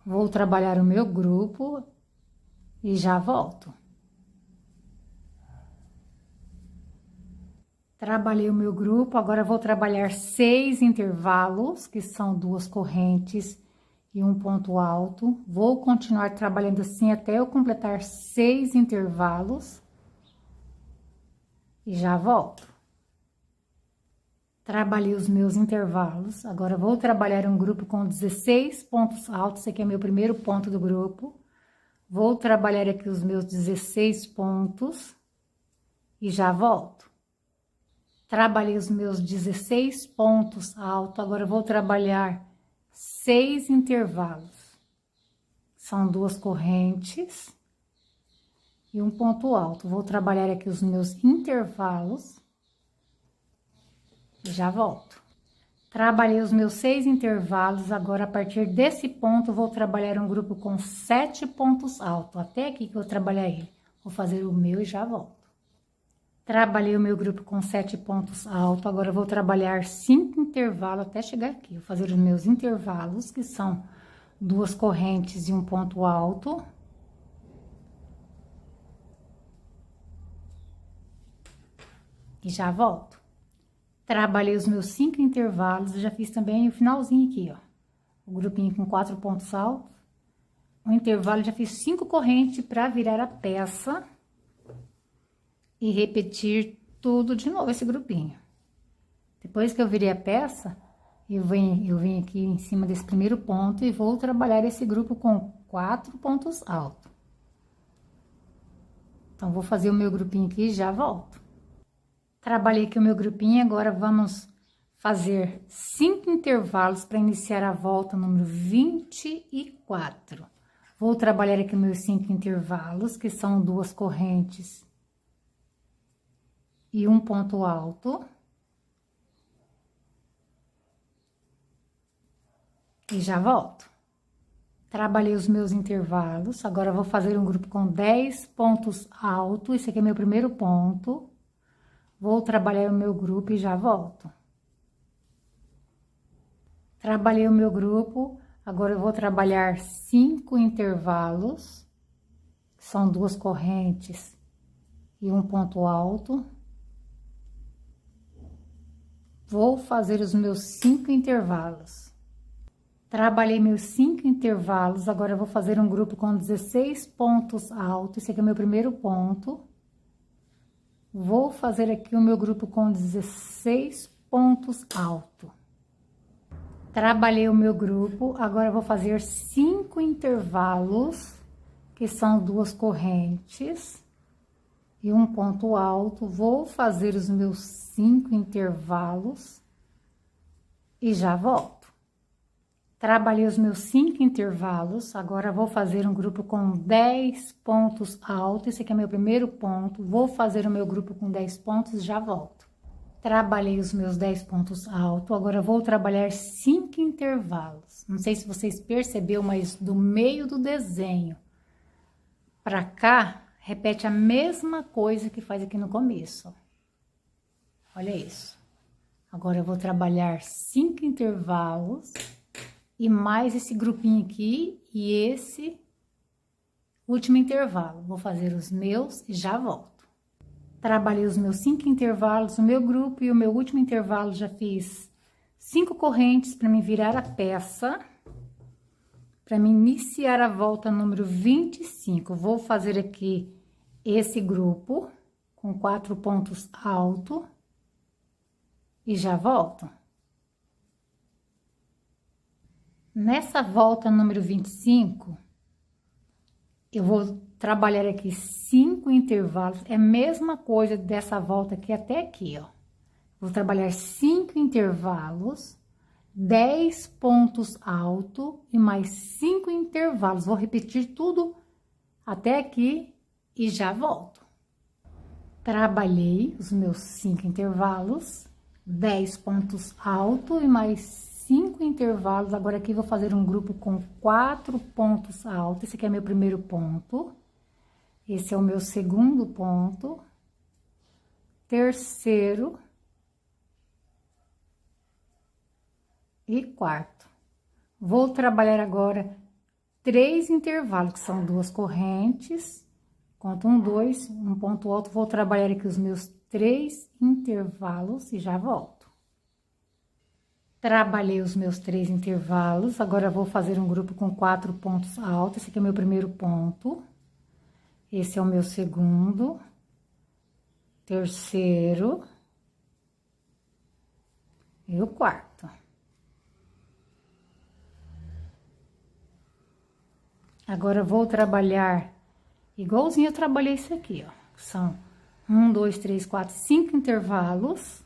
Vou trabalhar o meu grupo e já volto. Trabalhei o meu grupo. Agora, vou trabalhar 6 intervalos, que são 2 correntes e um ponto alto. Vou continuar trabalhando assim até eu completar 6 intervalos e já volto. Trabalhei os meus intervalos. Agora, vou trabalhar um grupo com 16 pontos altos. Esse aqui é meu primeiro ponto do grupo. Vou trabalhar aqui os meus 16 pontos e já volto. Trabalhei os meus 16 pontos altos. Agora, vou trabalhar 6 intervalos. São 2 correntes e um ponto alto. Vou trabalhar aqui os meus intervalos e já volto. Trabalhei os meus 6 intervalos. Agora, a partir desse ponto, vou trabalhar um grupo com 7 pontos altos. Até aqui que eu trabalhei. Vou fazer o meu e já volto. Trabalhei o meu grupo com 7 pontos altos. Agora, eu vou trabalhar 5 intervalos até chegar aqui. Vou fazer os meus intervalos, que são 2 correntes e um ponto alto. E já volto. Trabalhei os meus 5 intervalos. Eu já fiz também o finalzinho aqui, ó. O grupinho com 4 pontos altos. O intervalo, já fiz 5 correntes para virar a peça. E repetir tudo de novo, esse grupinho. Depois que eu virei a peça, eu venho aqui em cima desse primeiro ponto e vou trabalhar esse grupo com 4 pontos altos. Então, vou fazer o meu grupinho aqui e já volto. Trabalhei aqui o meu grupinho, agora vamos fazer 5 intervalos para iniciar a volta número 24. Vou trabalhar aqui meus 5 intervalos, que são 2 correntes e um ponto alto. E já volto. Trabalhei os meus intervalos. Agora, vou fazer um grupo com 10 pontos altos. Esse aqui é meu primeiro ponto. Vou trabalhar o meu grupo e já volto. Trabalhei o meu grupo. Agora, eu vou trabalhar 5 intervalos. São 2 correntes e um ponto alto. Vou fazer os meus 5 intervalos. Trabalhei meus 5 intervalos, agora eu vou fazer um grupo com 16 pontos altos. Esse aqui é o meu primeiro ponto. Vou fazer aqui o meu grupo com 16 pontos altos. Trabalhei o meu grupo, agora eu vou fazer 5 intervalos, que são 2 correntes e um ponto alto. Vou fazer os meus 5 intervalos e já volto. Trabalhei os meus 5 intervalos, agora vou fazer um grupo com 10 pontos altos, esse aqui é meu primeiro ponto, vou fazer o meu grupo com 10 pontos e já volto. Trabalhei os meus 10 pontos altos, agora vou trabalhar 5 intervalos. Não sei se vocês perceberam, mas do meio do desenho pra cá, repete a mesma coisa que faz aqui no começo. Olha isso. Agora eu vou trabalhar 5 intervalos e mais esse grupinho aqui e esse último intervalo. Vou fazer os meus e já volto. Trabalhei os meus 5 intervalos, o meu grupo e o meu último intervalo já fiz 5 correntes para me virar a peça. Para me iniciar a volta número 25, vou fazer aqui esse grupo com 4 pontos altos e já volto. Nessa volta número 25, eu vou trabalhar aqui 5 intervalos, é a mesma coisa dessa volta aqui até aqui, ó. Vou trabalhar 5 intervalos, 10 pontos altos e mais 5 intervalos. Vou repetir tudo até aqui e já volto. Trabalhei os meus 5 intervalos, 10 pontos altos e mais 5 intervalos. Agora aqui vou fazer um grupo com 4 pontos altos. Esse aqui é meu primeiro ponto. Esse é o meu segundo ponto. Terceiro. E quarto. Vou trabalhar agora 3 intervalos, que são 2 correntes. Conto 1, 2, um ponto alto. Vou trabalhar aqui os meus 3 intervalos e já volto. Trabalhei os meus 3 intervalos, agora vou fazer um grupo com 4 pontos altos. Esse aqui é o meu primeiro ponto. Esse é o meu segundo. Terceiro. E o quarto. Agora, eu vou trabalhar igualzinho eu trabalhei isso aqui, ó. São 1, 2, 3, 4, 5 intervalos,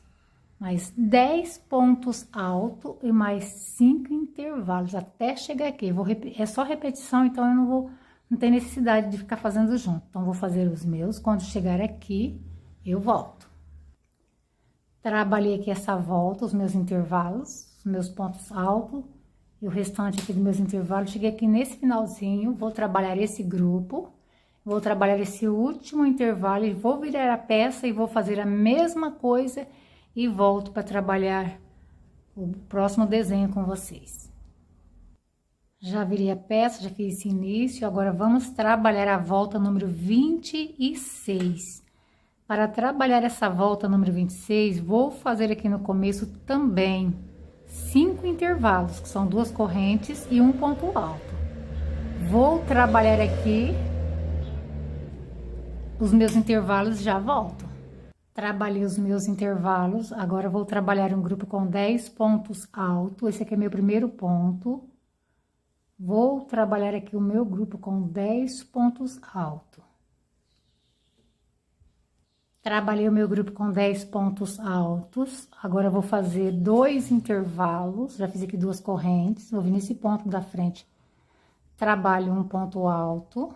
mais 10 pontos altos e mais 5 intervalos, até chegar aqui. É só repetição, então eu não tem necessidade de ficar fazendo junto. Então, vou fazer os meus, quando chegar aqui, eu volto. Trabalhei aqui essa volta, os meus intervalos, os meus pontos altos. E o restante aqui dos meus intervalos, cheguei aqui nesse finalzinho, vou trabalhar esse grupo, vou trabalhar esse último intervalo e vou virar a peça e vou fazer a mesma coisa e volto para trabalhar o próximo desenho com vocês. Já virei a peça, já fiz esse início, agora vamos trabalhar a volta número 26. Para trabalhar essa volta número 26, vou fazer aqui no começo também 5 intervalos, que são 2 correntes e um ponto alto. Vou trabalhar aqui os meus intervalos e já volto. Trabalhei os meus intervalos, agora vou trabalhar um grupo com 10 pontos altos. Esse aqui é meu primeiro ponto. Vou trabalhar aqui o meu grupo com 10 pontos altos. Trabalhei o meu grupo com 10 pontos altos, agora eu vou fazer 2 intervalos, já fiz aqui 2 correntes, vou vir nesse ponto da frente, trabalho um ponto alto,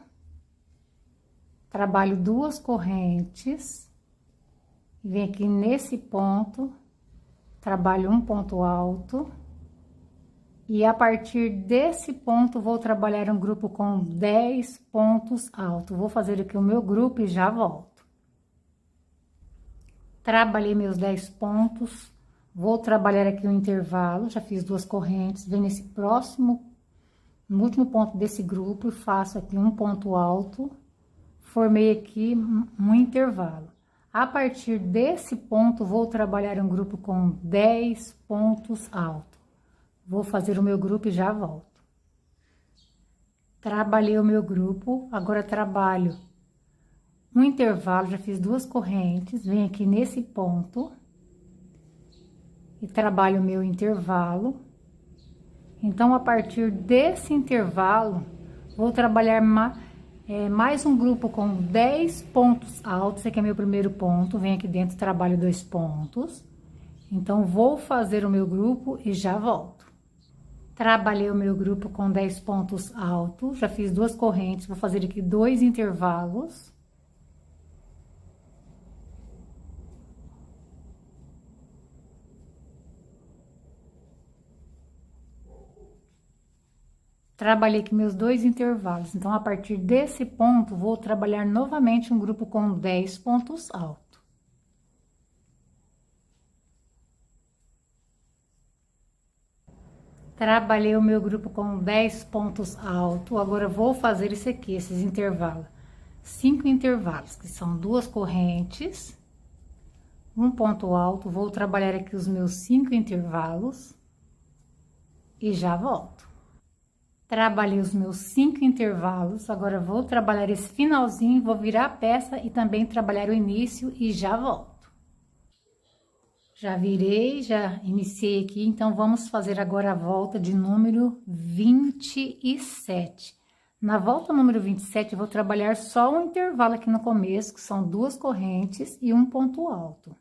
trabalho 2 correntes, e venho aqui nesse ponto, trabalho um ponto alto, e a partir desse ponto vou trabalhar um grupo com 10 pontos altos, vou fazer aqui o meu grupo e já volto. Trabalhei meus 10 pontos, vou trabalhar aqui o intervalo, já fiz 2 correntes, venho nesse próximo, no último ponto desse grupo e faço aqui um ponto alto, formei aqui um intervalo. A partir desse ponto, vou trabalhar um grupo com 10 pontos altos. Vou fazer o meu grupo e já volto. Trabalhei o meu grupo, agora trabalho um intervalo, já fiz 2 correntes, venho aqui nesse ponto e trabalho o meu intervalo. Então, a partir desse intervalo, vou trabalhar mais um grupo com 10 pontos altos. Esse aqui é meu primeiro ponto, venho aqui dentro, trabalho 2 pontos. Então, vou fazer o meu grupo e já volto. Trabalhei o meu grupo com 10 pontos altos, já fiz 2 correntes, vou fazer aqui 2 intervalos. Trabalhei aqui meus 2 intervalos, então, a partir desse ponto, vou trabalhar novamente um grupo com 10 pontos altos. Trabalhei o meu grupo com 10 pontos altos, agora vou fazer isso aqui, esses intervalos. 5 intervalos, que são 2 correntes, um ponto alto, vou trabalhar aqui os meus 5 intervalos e já volto. Trabalhei os meus 5 intervalos, agora vou trabalhar esse finalzinho, vou virar a peça e também trabalhar o início e já volto. Já virei, já iniciei aqui, então vamos fazer agora a volta de número 27. Na volta número 27, eu vou trabalhar só um intervalo aqui no começo, que são 2 correntes e um ponto alto.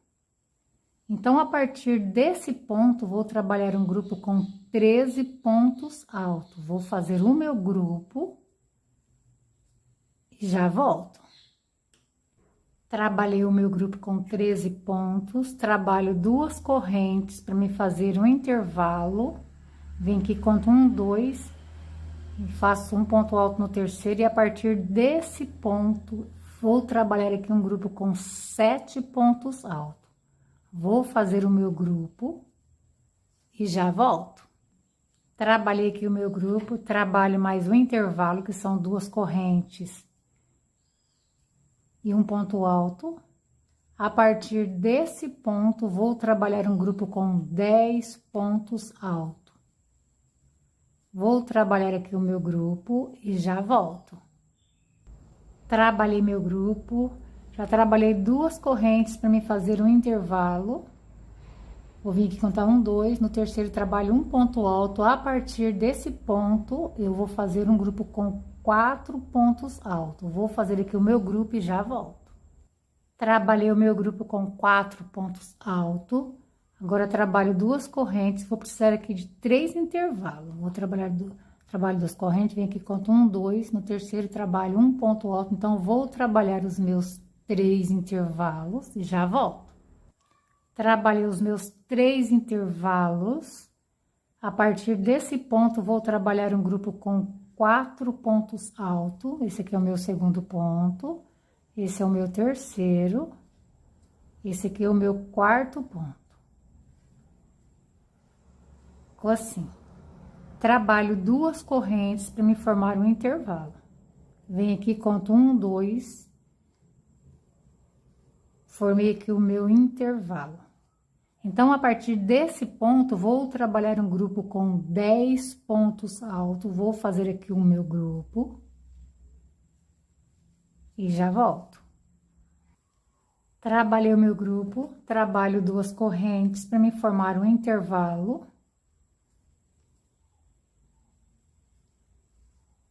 Então, a partir desse ponto, vou trabalhar um grupo com 13 pontos altos. Vou fazer o meu grupo e já volto. Trabalhei o meu grupo com 13 pontos, trabalho 2 correntes para me fazer um intervalo. Venho aqui, conto 1, 2, faço um ponto alto no terceiro e a partir desse ponto, vou trabalhar aqui um grupo com 7 pontos altos. Vou fazer o meu grupo e já volto. Trabalhei aqui o meu grupo, trabalho mais um intervalo, que são 2 correntes e um ponto alto. A partir desse ponto, vou trabalhar um grupo com 10 pontos altos. Vou trabalhar aqui o meu grupo e já volto. Trabalhei meu grupo, já trabalhei 2 correntes para me fazer um intervalo. Vou vir aqui contar 1, 2, no terceiro trabalho um ponto alto. A partir desse ponto, eu vou fazer um grupo com 4 pontos altos. Vou fazer aqui o meu grupo e já volto. Trabalhei o meu grupo com 4 pontos altos. Agora, trabalho 2 correntes, vou precisar aqui de 3 intervalos. Vou trabalho 2 correntes, venho aqui, conto 1, 2, no terceiro trabalho um ponto alto. Então, vou trabalhar os meus 3 intervalos e já volto. Trabalhei os meus 3 intervalos. A partir desse ponto, vou trabalhar um grupo com 4 pontos altos. Esse aqui é o meu segundo ponto. Esse é o meu terceiro. Esse aqui é o meu quarto ponto. Ficou assim. Trabalho 2 correntes para me formar um intervalo. Venho aqui, conto 1, 2. Formei aqui o meu intervalo. Então, a partir desse ponto, vou trabalhar um grupo com 10 pontos altos. Vou fazer aqui o meu grupo. E já volto. Trabalhei o meu grupo, trabalho 2 correntes para me formar um intervalo.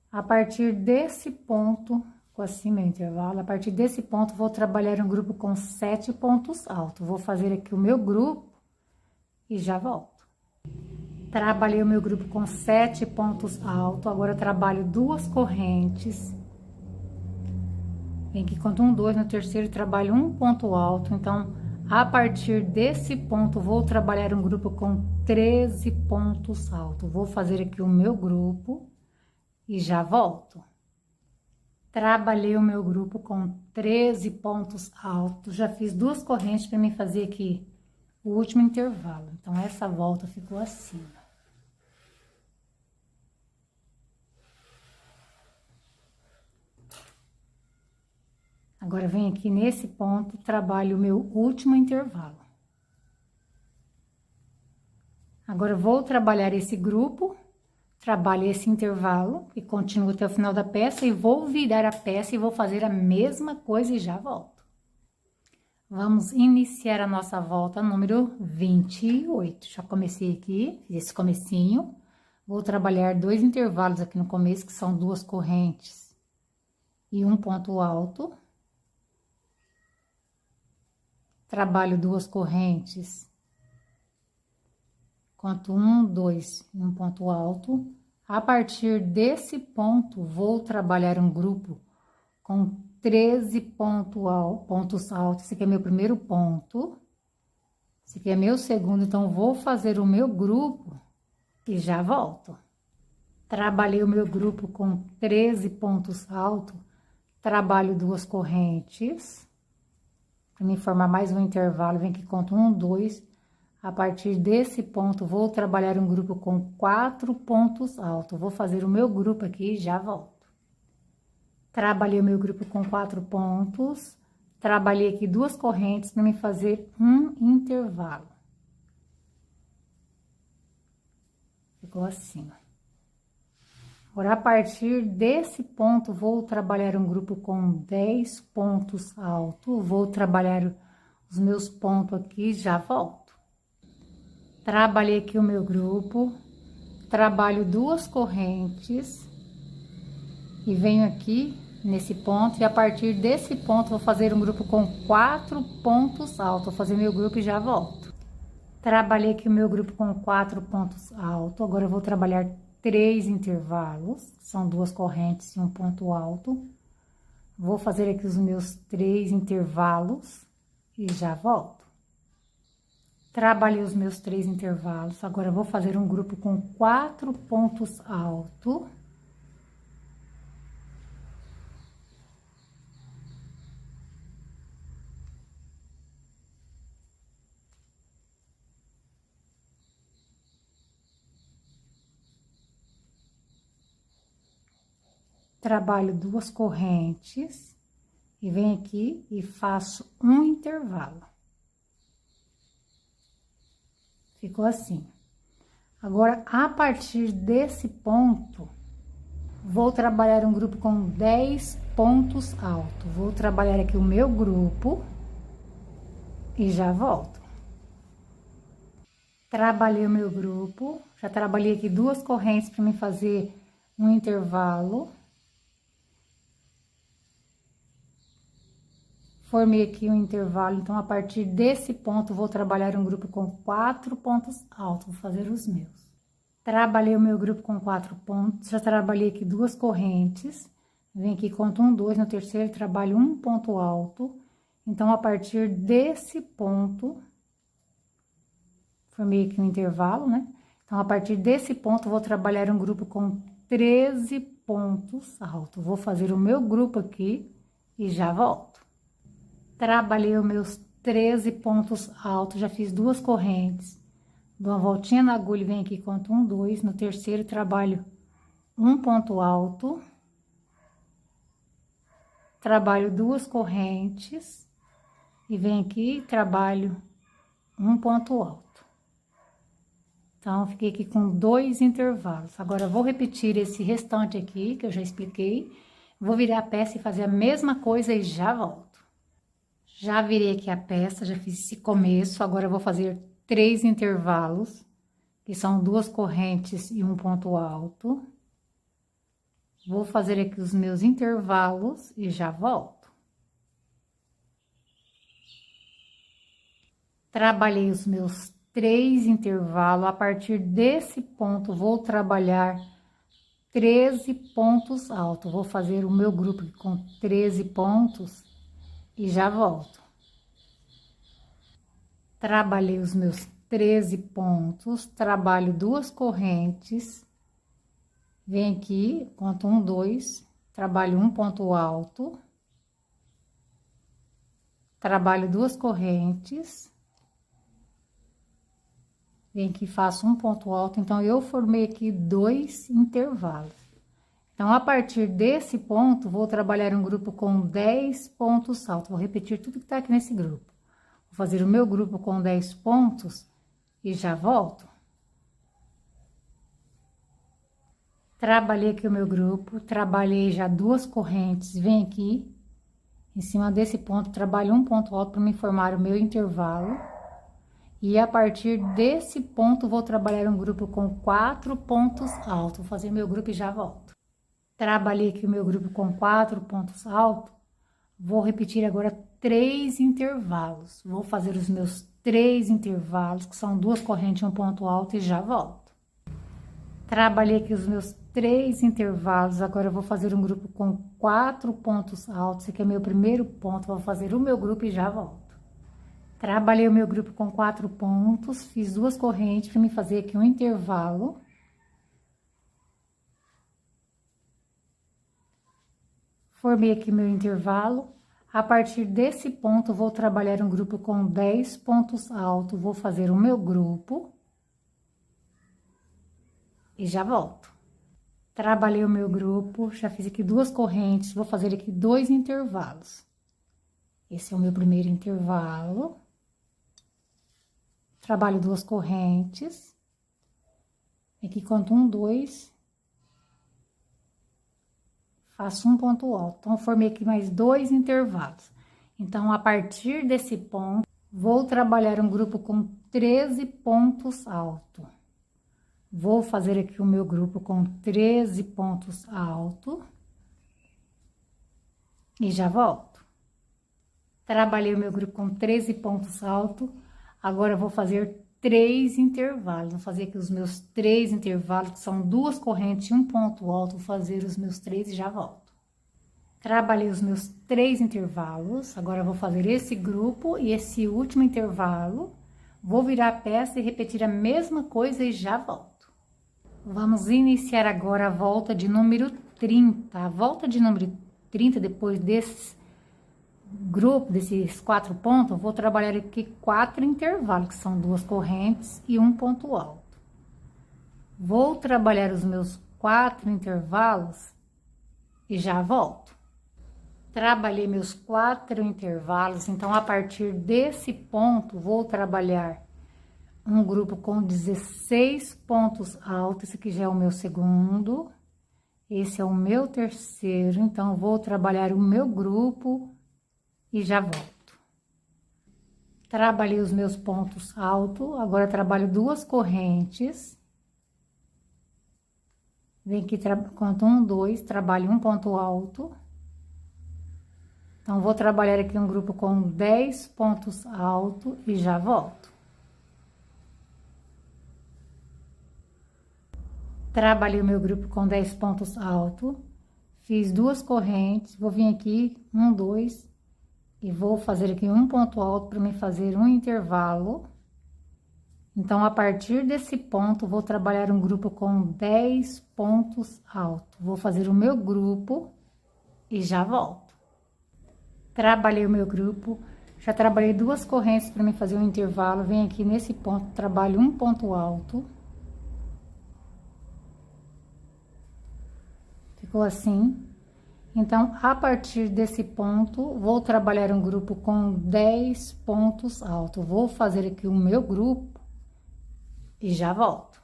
A partir desse ponto, com assim meu intervalo, a partir desse ponto, vou trabalhar um grupo com 7 pontos altos. Vou fazer aqui o meu grupo e já volto. Trabalhei o meu grupo com 7 pontos altos, agora eu trabalho 2 correntes. Vem aqui, conto 1, 2, no terceiro trabalho um ponto alto. Então, a partir desse ponto, vou trabalhar um grupo com 13 pontos altos. Vou fazer aqui o meu grupo e já volto. Trabalhei o meu grupo com 13 pontos altos. Já fiz 2 correntes para me fazer aqui o último intervalo. Então, essa volta ficou assim. Agora, venho aqui nesse ponto, trabalho o meu último intervalo. Agora, vou trabalhar esse grupo, trabalho esse intervalo e continuo até o final da peça e vou virar a peça e vou fazer a mesma coisa e já volto. Vamos iniciar a nossa volta número 28. Já comecei aqui, fiz esse comecinho. Vou trabalhar 2 intervalos aqui no começo, que são 2 correntes e um ponto alto. Trabalho 2 correntes conto 1, 2 e um ponto alto. A partir desse ponto, vou trabalhar um grupo com 13 pontos altos. Esse aqui é meu primeiro ponto. Esse aqui é meu segundo, então vou fazer o meu grupo e já volto. Trabalhei o meu grupo com 13 pontos altos. Trabalho 2 correntes. Para me formar mais um intervalo, vem aqui, conto 1, 2. A partir desse ponto, vou trabalhar um grupo com 4 pontos altos. Vou fazer o meu grupo aqui e já volto. Trabalhei o meu grupo com 4 pontos. Trabalhei aqui 2 correntes para me fazer um intervalo. Ficou assim, ó. Agora, a partir desse ponto, vou trabalhar um grupo com 10 pontos altos. Vou trabalhar os meus pontos aqui e já volto. Trabalhei aqui o meu grupo, trabalho 2 correntes e venho aqui nesse ponto. E a partir desse ponto, vou fazer um grupo com 4 pontos altos. Vou fazer meu grupo e já volto. Trabalhei aqui o meu grupo com 4 pontos altos. Agora, eu vou trabalhar 3 intervalos, são 2 correntes e um ponto alto. Vou fazer aqui os meus 3 intervalos e já volto. Trabalhei os meus 3 intervalos, agora eu vou fazer um grupo com 4 pontos altos. Trabalho 2 correntes e venho aqui e faço um intervalo. Ficou assim. Agora, a partir desse ponto, vou trabalhar um grupo com 10 pontos altos. Vou trabalhar aqui o meu grupo e já volto. Trabalhei o meu grupo, já trabalhei aqui 2 correntes para me fazer um intervalo. Formei aqui um intervalo, então, a partir desse ponto, vou trabalhar um grupo com 4 pontos altos, vou fazer os meus. Trabalhei o meu grupo com 4 pontos, já trabalhei aqui 2 correntes, venho aqui, conto 1, 2, no terceiro, trabalho um ponto alto. Então, a partir desse ponto, formei aqui um intervalo, né? Então, a partir desse ponto, vou trabalhar um grupo com 13 pontos altos. Vou fazer o meu grupo aqui e já volto. Trabalhei os meus 13 pontos altos, já fiz 2 correntes. Dou uma voltinha na agulha e venho aqui, conto 1, 2. No terceiro, trabalho um ponto alto. Trabalho 2 correntes. E venho aqui e trabalho um ponto alto. Então, fiquei aqui com 2 intervalos. Agora, vou repetir esse restante aqui, que eu já expliquei. Vou virar a peça e fazer a mesma coisa e já volto. Já virei aqui a peça, já fiz esse começo, agora eu vou fazer 3 intervalos, que são 2 correntes e um ponto alto. Vou fazer aqui os meus intervalos e já volto. Trabalhei os meus 3 intervalos, a partir desse ponto vou trabalhar 13 pontos altos. Vou fazer o meu grupo com 13 pontos. E já volto. Trabalhei os meus 13 pontos, trabalho 2 correntes, venho aqui, conto 1, 2, trabalho um ponto alto, trabalho 2 correntes, venho aqui, faço um ponto alto, então eu formei aqui 2 intervalos. Então, a partir desse ponto, vou trabalhar um grupo com 10 pontos altos. Vou repetir tudo que tá aqui nesse grupo. Vou fazer o meu grupo com 10 pontos e já volto. Trabalhei aqui o meu grupo, trabalhei já 2 correntes. Venho aqui, em cima desse ponto, trabalho um ponto alto para me formar o meu intervalo. E a partir desse ponto, vou trabalhar um grupo com 4 pontos altos. Vou fazer meu grupo e já volto. Trabalhei aqui o meu grupo com 4 pontos altos. Vou repetir agora 3 intervalos. Vou fazer os meus 3 intervalos, que são 2 correntes e um ponto alto, e já volto. Trabalhei aqui os meus 3 intervalos, agora eu vou fazer um grupo com 4 pontos altos. Esse aqui é meu primeiro ponto, vou fazer o meu grupo e já volto. Trabalhei o meu grupo com 4 pontos, fiz 2 correntes para me fazer aqui um intervalo. Formei aqui meu intervalo. A partir desse ponto, vou trabalhar um grupo com 10 pontos altos. Vou fazer o meu grupo. E já volto. Trabalhei o meu grupo, já fiz aqui 2 correntes. Vou fazer aqui 2 intervalos. Esse é o meu primeiro intervalo. Trabalho 2 correntes. Aqui conto 1, 2... Faço um ponto alto. Então, formei aqui mais 2 intervalos. Então, a partir desse ponto, vou trabalhar um grupo com 13 pontos altos. Vou fazer aqui o meu grupo com 13 pontos altos. E já volto. Trabalhei o meu grupo com 13 pontos altos. Agora, eu vou fazer 3 intervalos. Vou fazer aqui os meus 3 intervalos, que são 2 correntes e um ponto alto. Vou fazer os meus 3 e já volto. Trabalhei os meus 3 intervalos. Agora, eu vou fazer esse grupo e esse último intervalo. Vou virar a peça e repetir a mesma coisa e já volto. Vamos iniciar agora a volta de número 30. A volta de número 30, depois desses grupo, desses 4 pontos, eu vou trabalhar aqui 4 intervalos, que são 2 correntes e um ponto alto. Vou trabalhar os meus 4 intervalos e já volto. Trabalhei meus 4 intervalos, então, a partir desse ponto, vou trabalhar um grupo com 16 pontos altos. Esse aqui já é o meu segundo, esse é o meu terceiro, então, vou trabalhar o meu grupo e já volto. Trabalhei os meus pontos altos, agora trabalho 2 correntes. Vem aqui, conto 1, 2, trabalho um ponto alto. Então, vou trabalhar aqui um grupo com 10 pontos altos e já volto. Trabalhei o meu grupo com 10 pontos altos, fiz 2 correntes, vou vir aqui, 1, 2, e vou fazer aqui um ponto alto para me fazer um intervalo. Então, a partir desse ponto, vou trabalhar um grupo com 10 pontos altos. Vou fazer o meu grupo e já volto. Trabalhei o meu grupo, já trabalhei 2 correntes para me fazer um intervalo. Venho aqui nesse ponto, trabalho um ponto alto. Ficou assim. Então, a partir desse ponto, vou trabalhar um grupo com 10 pontos altos. Vou fazer aqui o meu grupo e já volto.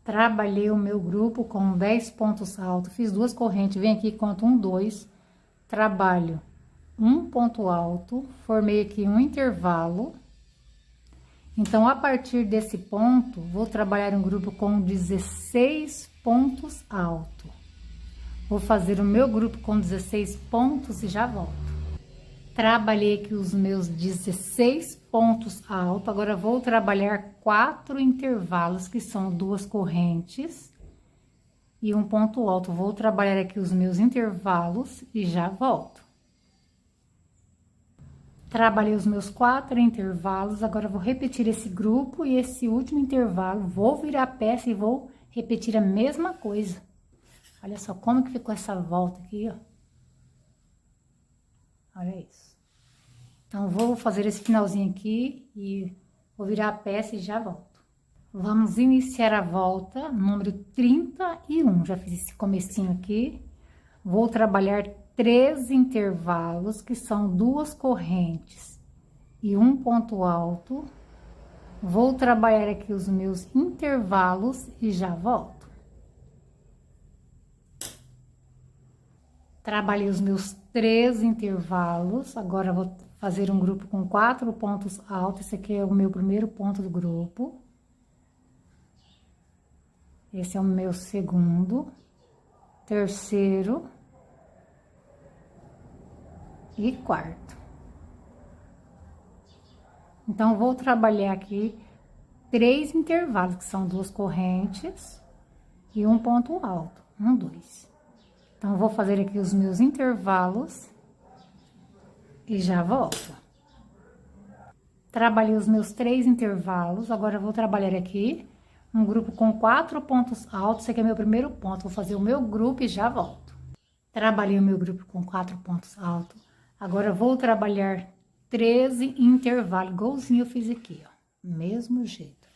Trabalhei o meu grupo com 10 pontos altos, fiz 2 correntes, venho aqui, conto 1, 2, trabalho um ponto alto, formei aqui um intervalo. Então, a partir desse ponto, vou trabalhar um grupo com 16 pontos altos. Vou fazer o meu grupo com 16 pontos e já volto. Trabalhei aqui os meus 16 pontos altos, agora vou trabalhar 4 intervalos, que são 2 correntes e um ponto alto. Vou trabalhar aqui os meus intervalos e já volto. Trabalhei os meus 4 intervalos, agora vou repetir esse grupo e esse último intervalo. Vou virar a peça e vou repetir a mesma coisa. Olha só como que ficou essa volta aqui, ó. Olha isso. Então, vou fazer esse finalzinho aqui e vou virar a peça e já volto. Vamos iniciar a volta número 31. Já fiz esse comecinho aqui. Vou trabalhar 3 intervalos, que são 2 correntes e um ponto alto. Vou trabalhar aqui os meus intervalos e já volto. Trabalhei os meus 3 intervalos, agora vou fazer um grupo com 4 pontos altos. Esse aqui é o meu primeiro ponto do grupo. Esse é o meu segundo, terceiro, e quarto. Então, vou trabalhar aqui 3 intervalos, que são 2 correntes e um ponto alto, 1, 2. Então, vou fazer aqui os meus intervalos e já volto. Trabalhei os meus 3 intervalos, agora eu vou trabalhar aqui um grupo com 4 pontos altos, esse aqui é meu primeiro ponto, vou fazer o meu grupo e já volto. Trabalhei o meu grupo com 4 pontos altos, agora eu vou trabalhar 13 intervalos, igualzinho eu fiz aqui, ó, mesmo jeito.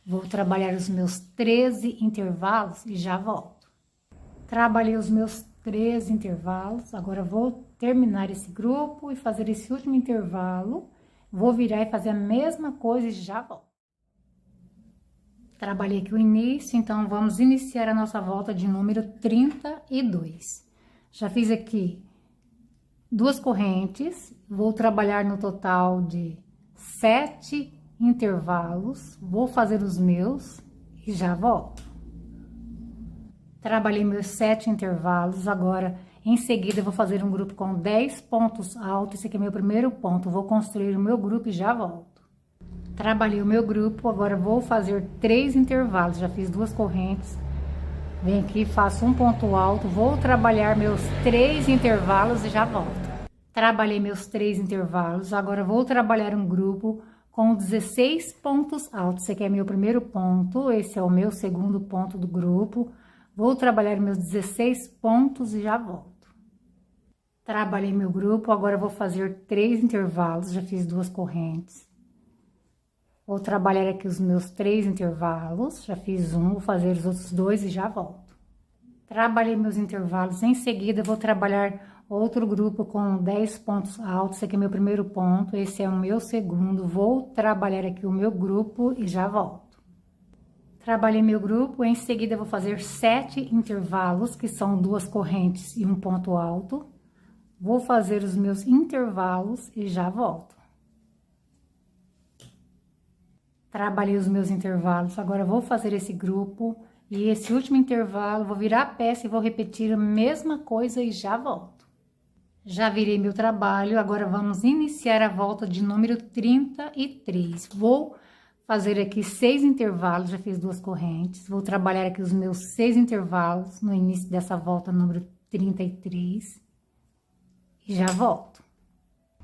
Vou trabalhar os meus 13 intervalos e já volto. Trabalhei os meus 13 intervalos, agora eu vou terminar esse grupo e fazer esse último intervalo. Vou virar e fazer a mesma coisa e já volto. Trabalhei aqui o início, então vamos iniciar a nossa volta de número 32. Já fiz aqui 2 correntes, vou trabalhar no total de 7 intervalos, vou fazer os meus e já volto. Trabalhei meus 7 intervalos, agora em seguida eu vou fazer um grupo com 10 pontos altos, esse aqui é meu primeiro ponto, vou construir o meu grupo e já volto. Trabalhei o meu grupo, agora vou fazer 3 intervalos, já fiz 2 correntes, venho aqui, faço um ponto alto, vou trabalhar meus 3 intervalos e já volto. Trabalhei meus 3 intervalos, agora vou trabalhar um grupo com 16 pontos altos, esse aqui é meu primeiro ponto, esse é o meu segundo ponto do grupo, vou trabalhar meus 16 pontos e já volto. Trabalhei meu grupo, agora vou fazer 3 intervalos, já fiz 2 correntes. Vou trabalhar aqui os meus 3 intervalos, já fiz um, vou fazer os outros 2 e já volto. Trabalhei meus intervalos, em seguida vou trabalhar outro grupo com 10 pontos altos, esse aqui é meu primeiro ponto, esse é o meu segundo, vou trabalhar aqui o meu grupo e já volto. Trabalhei meu grupo, em seguida vou fazer 7 intervalos, que são 2 correntes e um ponto alto. Vou fazer os meus intervalos e já volto. Trabalhei os meus intervalos, agora vou fazer esse grupo e esse último intervalo, vou virar a peça e vou repetir a mesma coisa e já volto. Já virei meu trabalho, agora vamos iniciar a volta de número 33. Vou fazer aqui 6 intervalos, já fiz 2 correntes, vou trabalhar aqui os meus 6 intervalos no início dessa volta número 33 e já volto.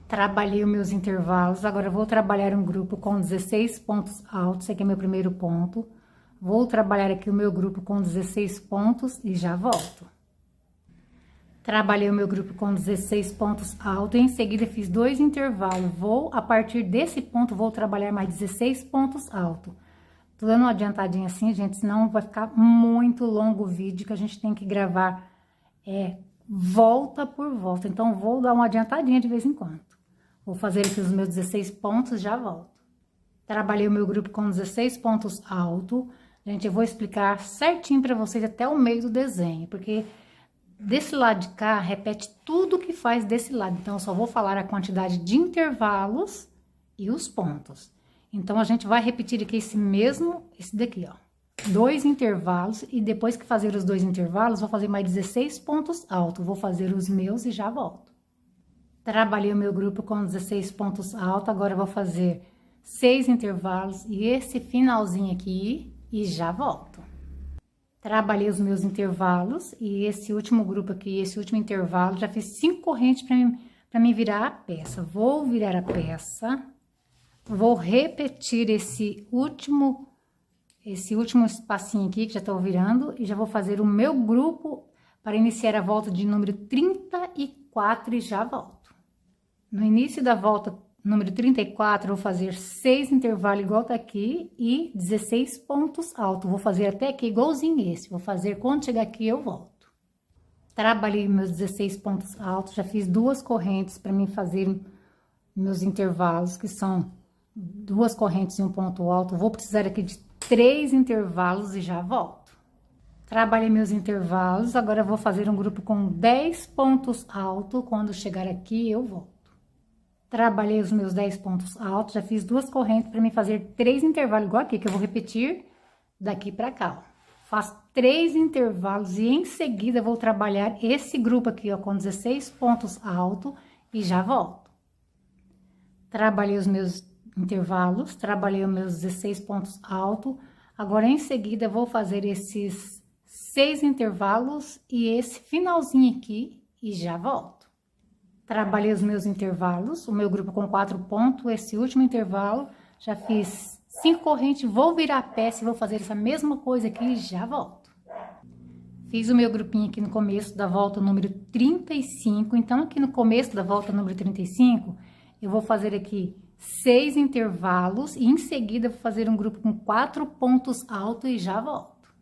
Trabalhei os meus intervalos, agora vou trabalhar um grupo com 16 pontos altos, esse aqui é meu primeiro ponto. Vou trabalhar aqui o meu grupo com 16 pontos e já volto. Trabalhei o meu grupo com 16 pontos altos, em seguida fiz 2 intervalos. A partir desse ponto, vou trabalhar mais 16 pontos altos. Tô dando uma adiantadinha assim, gente, senão vai ficar muito longo o vídeo que a gente tem que gravar volta por volta. Então, vou dar uma adiantadinha de vez em quando. Vou fazer aqui os meus 16 pontos e já volto. Trabalhei o meu grupo com 16 pontos altos. Gente, eu vou explicar certinho pra vocês até o meio do desenho, porque desse lado de cá, repete tudo que faz desse lado. Então, eu só vou falar a quantidade de intervalos e os pontos. Então, a gente vai repetir aqui esse daqui, ó. 2 intervalos, e depois que fazer os 2 intervalos, vou fazer mais 16 pontos altos. Vou fazer os meus e já volto. Trabalhei o meu grupo com 16 pontos altos, agora eu vou fazer 6 intervalos e esse finalzinho aqui e já volto. Trabalhei os meus intervalos e esse último grupo aqui, esse último intervalo, já fiz 5 correntes para mim virar a peça. Vou virar a peça, vou repetir esse último espacinho aqui que já estou virando e já vou fazer o meu grupo para iniciar a volta de número 34 e já volto. No início da volta número 34, eu vou fazer 6 intervalos igual tá aqui e 16 pontos altos. Vou fazer até aqui igualzinho esse. Vou fazer quando chegar aqui eu volto. Trabalhei meus 16 pontos altos, já fiz 2 correntes para mim fazer meus intervalos, que são 2 correntes e um ponto alto. Vou precisar aqui de 3 intervalos e já volto. Trabalhei meus intervalos, agora eu vou fazer um grupo com 10 pontos altos. Quando chegar aqui eu volto. Trabalhei os meus 10 pontos altos, já fiz 2 correntes para mim fazer 3 intervalos igual aqui, que eu vou repetir daqui para cá, ó. Faço 3 intervalos e em seguida vou trabalhar esse grupo aqui, ó, com 16 pontos altos e já volto. Trabalhei os meus intervalos, trabalhei os meus 16 pontos altos. Agora, em seguida, vou fazer esses 6 intervalos e esse finalzinho aqui e já volto. Trabalhei os meus intervalos, o meu grupo com 4 pontos, esse último intervalo, já fiz 5 correntes, vou virar a peça e vou fazer essa mesma coisa aqui e já volto. Fiz o meu grupinho aqui no começo da volta número 35, então aqui no começo da volta número 35, eu vou fazer aqui 6 intervalos e em seguida vou fazer um grupo com 4 pontos altos e já volto.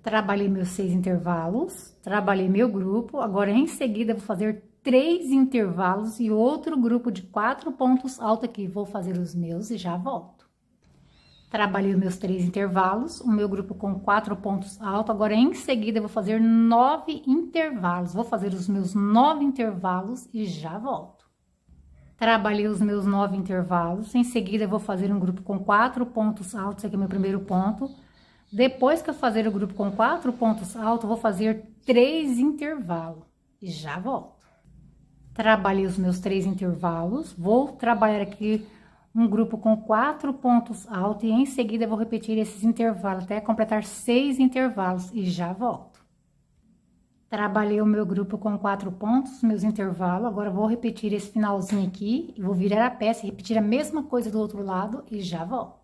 Trabalhei meus 6 intervalos, trabalhei meu grupo, agora em seguida vou fazer 3 intervalos e outro grupo de 4 pontos altos aqui. Vou fazer os meus e já volto. Trabalhei os meus 3 intervalos, o meu grupo com 4 pontos altos. Agora, em seguida, eu vou fazer 9 intervalos. Vou fazer os meus 9 intervalos e já volto. Trabalhei os meus 9 intervalos. Em seguida, eu vou fazer um grupo com 4 pontos altos. Aqui é o meu primeiro ponto. Depois que eu fazer o grupo com 4 pontos altos, eu vou fazer 3 intervalos e já volto. Trabalhei os meus 3 intervalos, vou trabalhar aqui um grupo com 4 pontos altos e em seguida eu vou repetir esses intervalos até completar 6 intervalos e já volto. Trabalhei o meu grupo com 4 pontos, meus intervalos, agora vou repetir esse finalzinho aqui, vou virar a peça e repetir a mesma coisa do outro lado e já volto.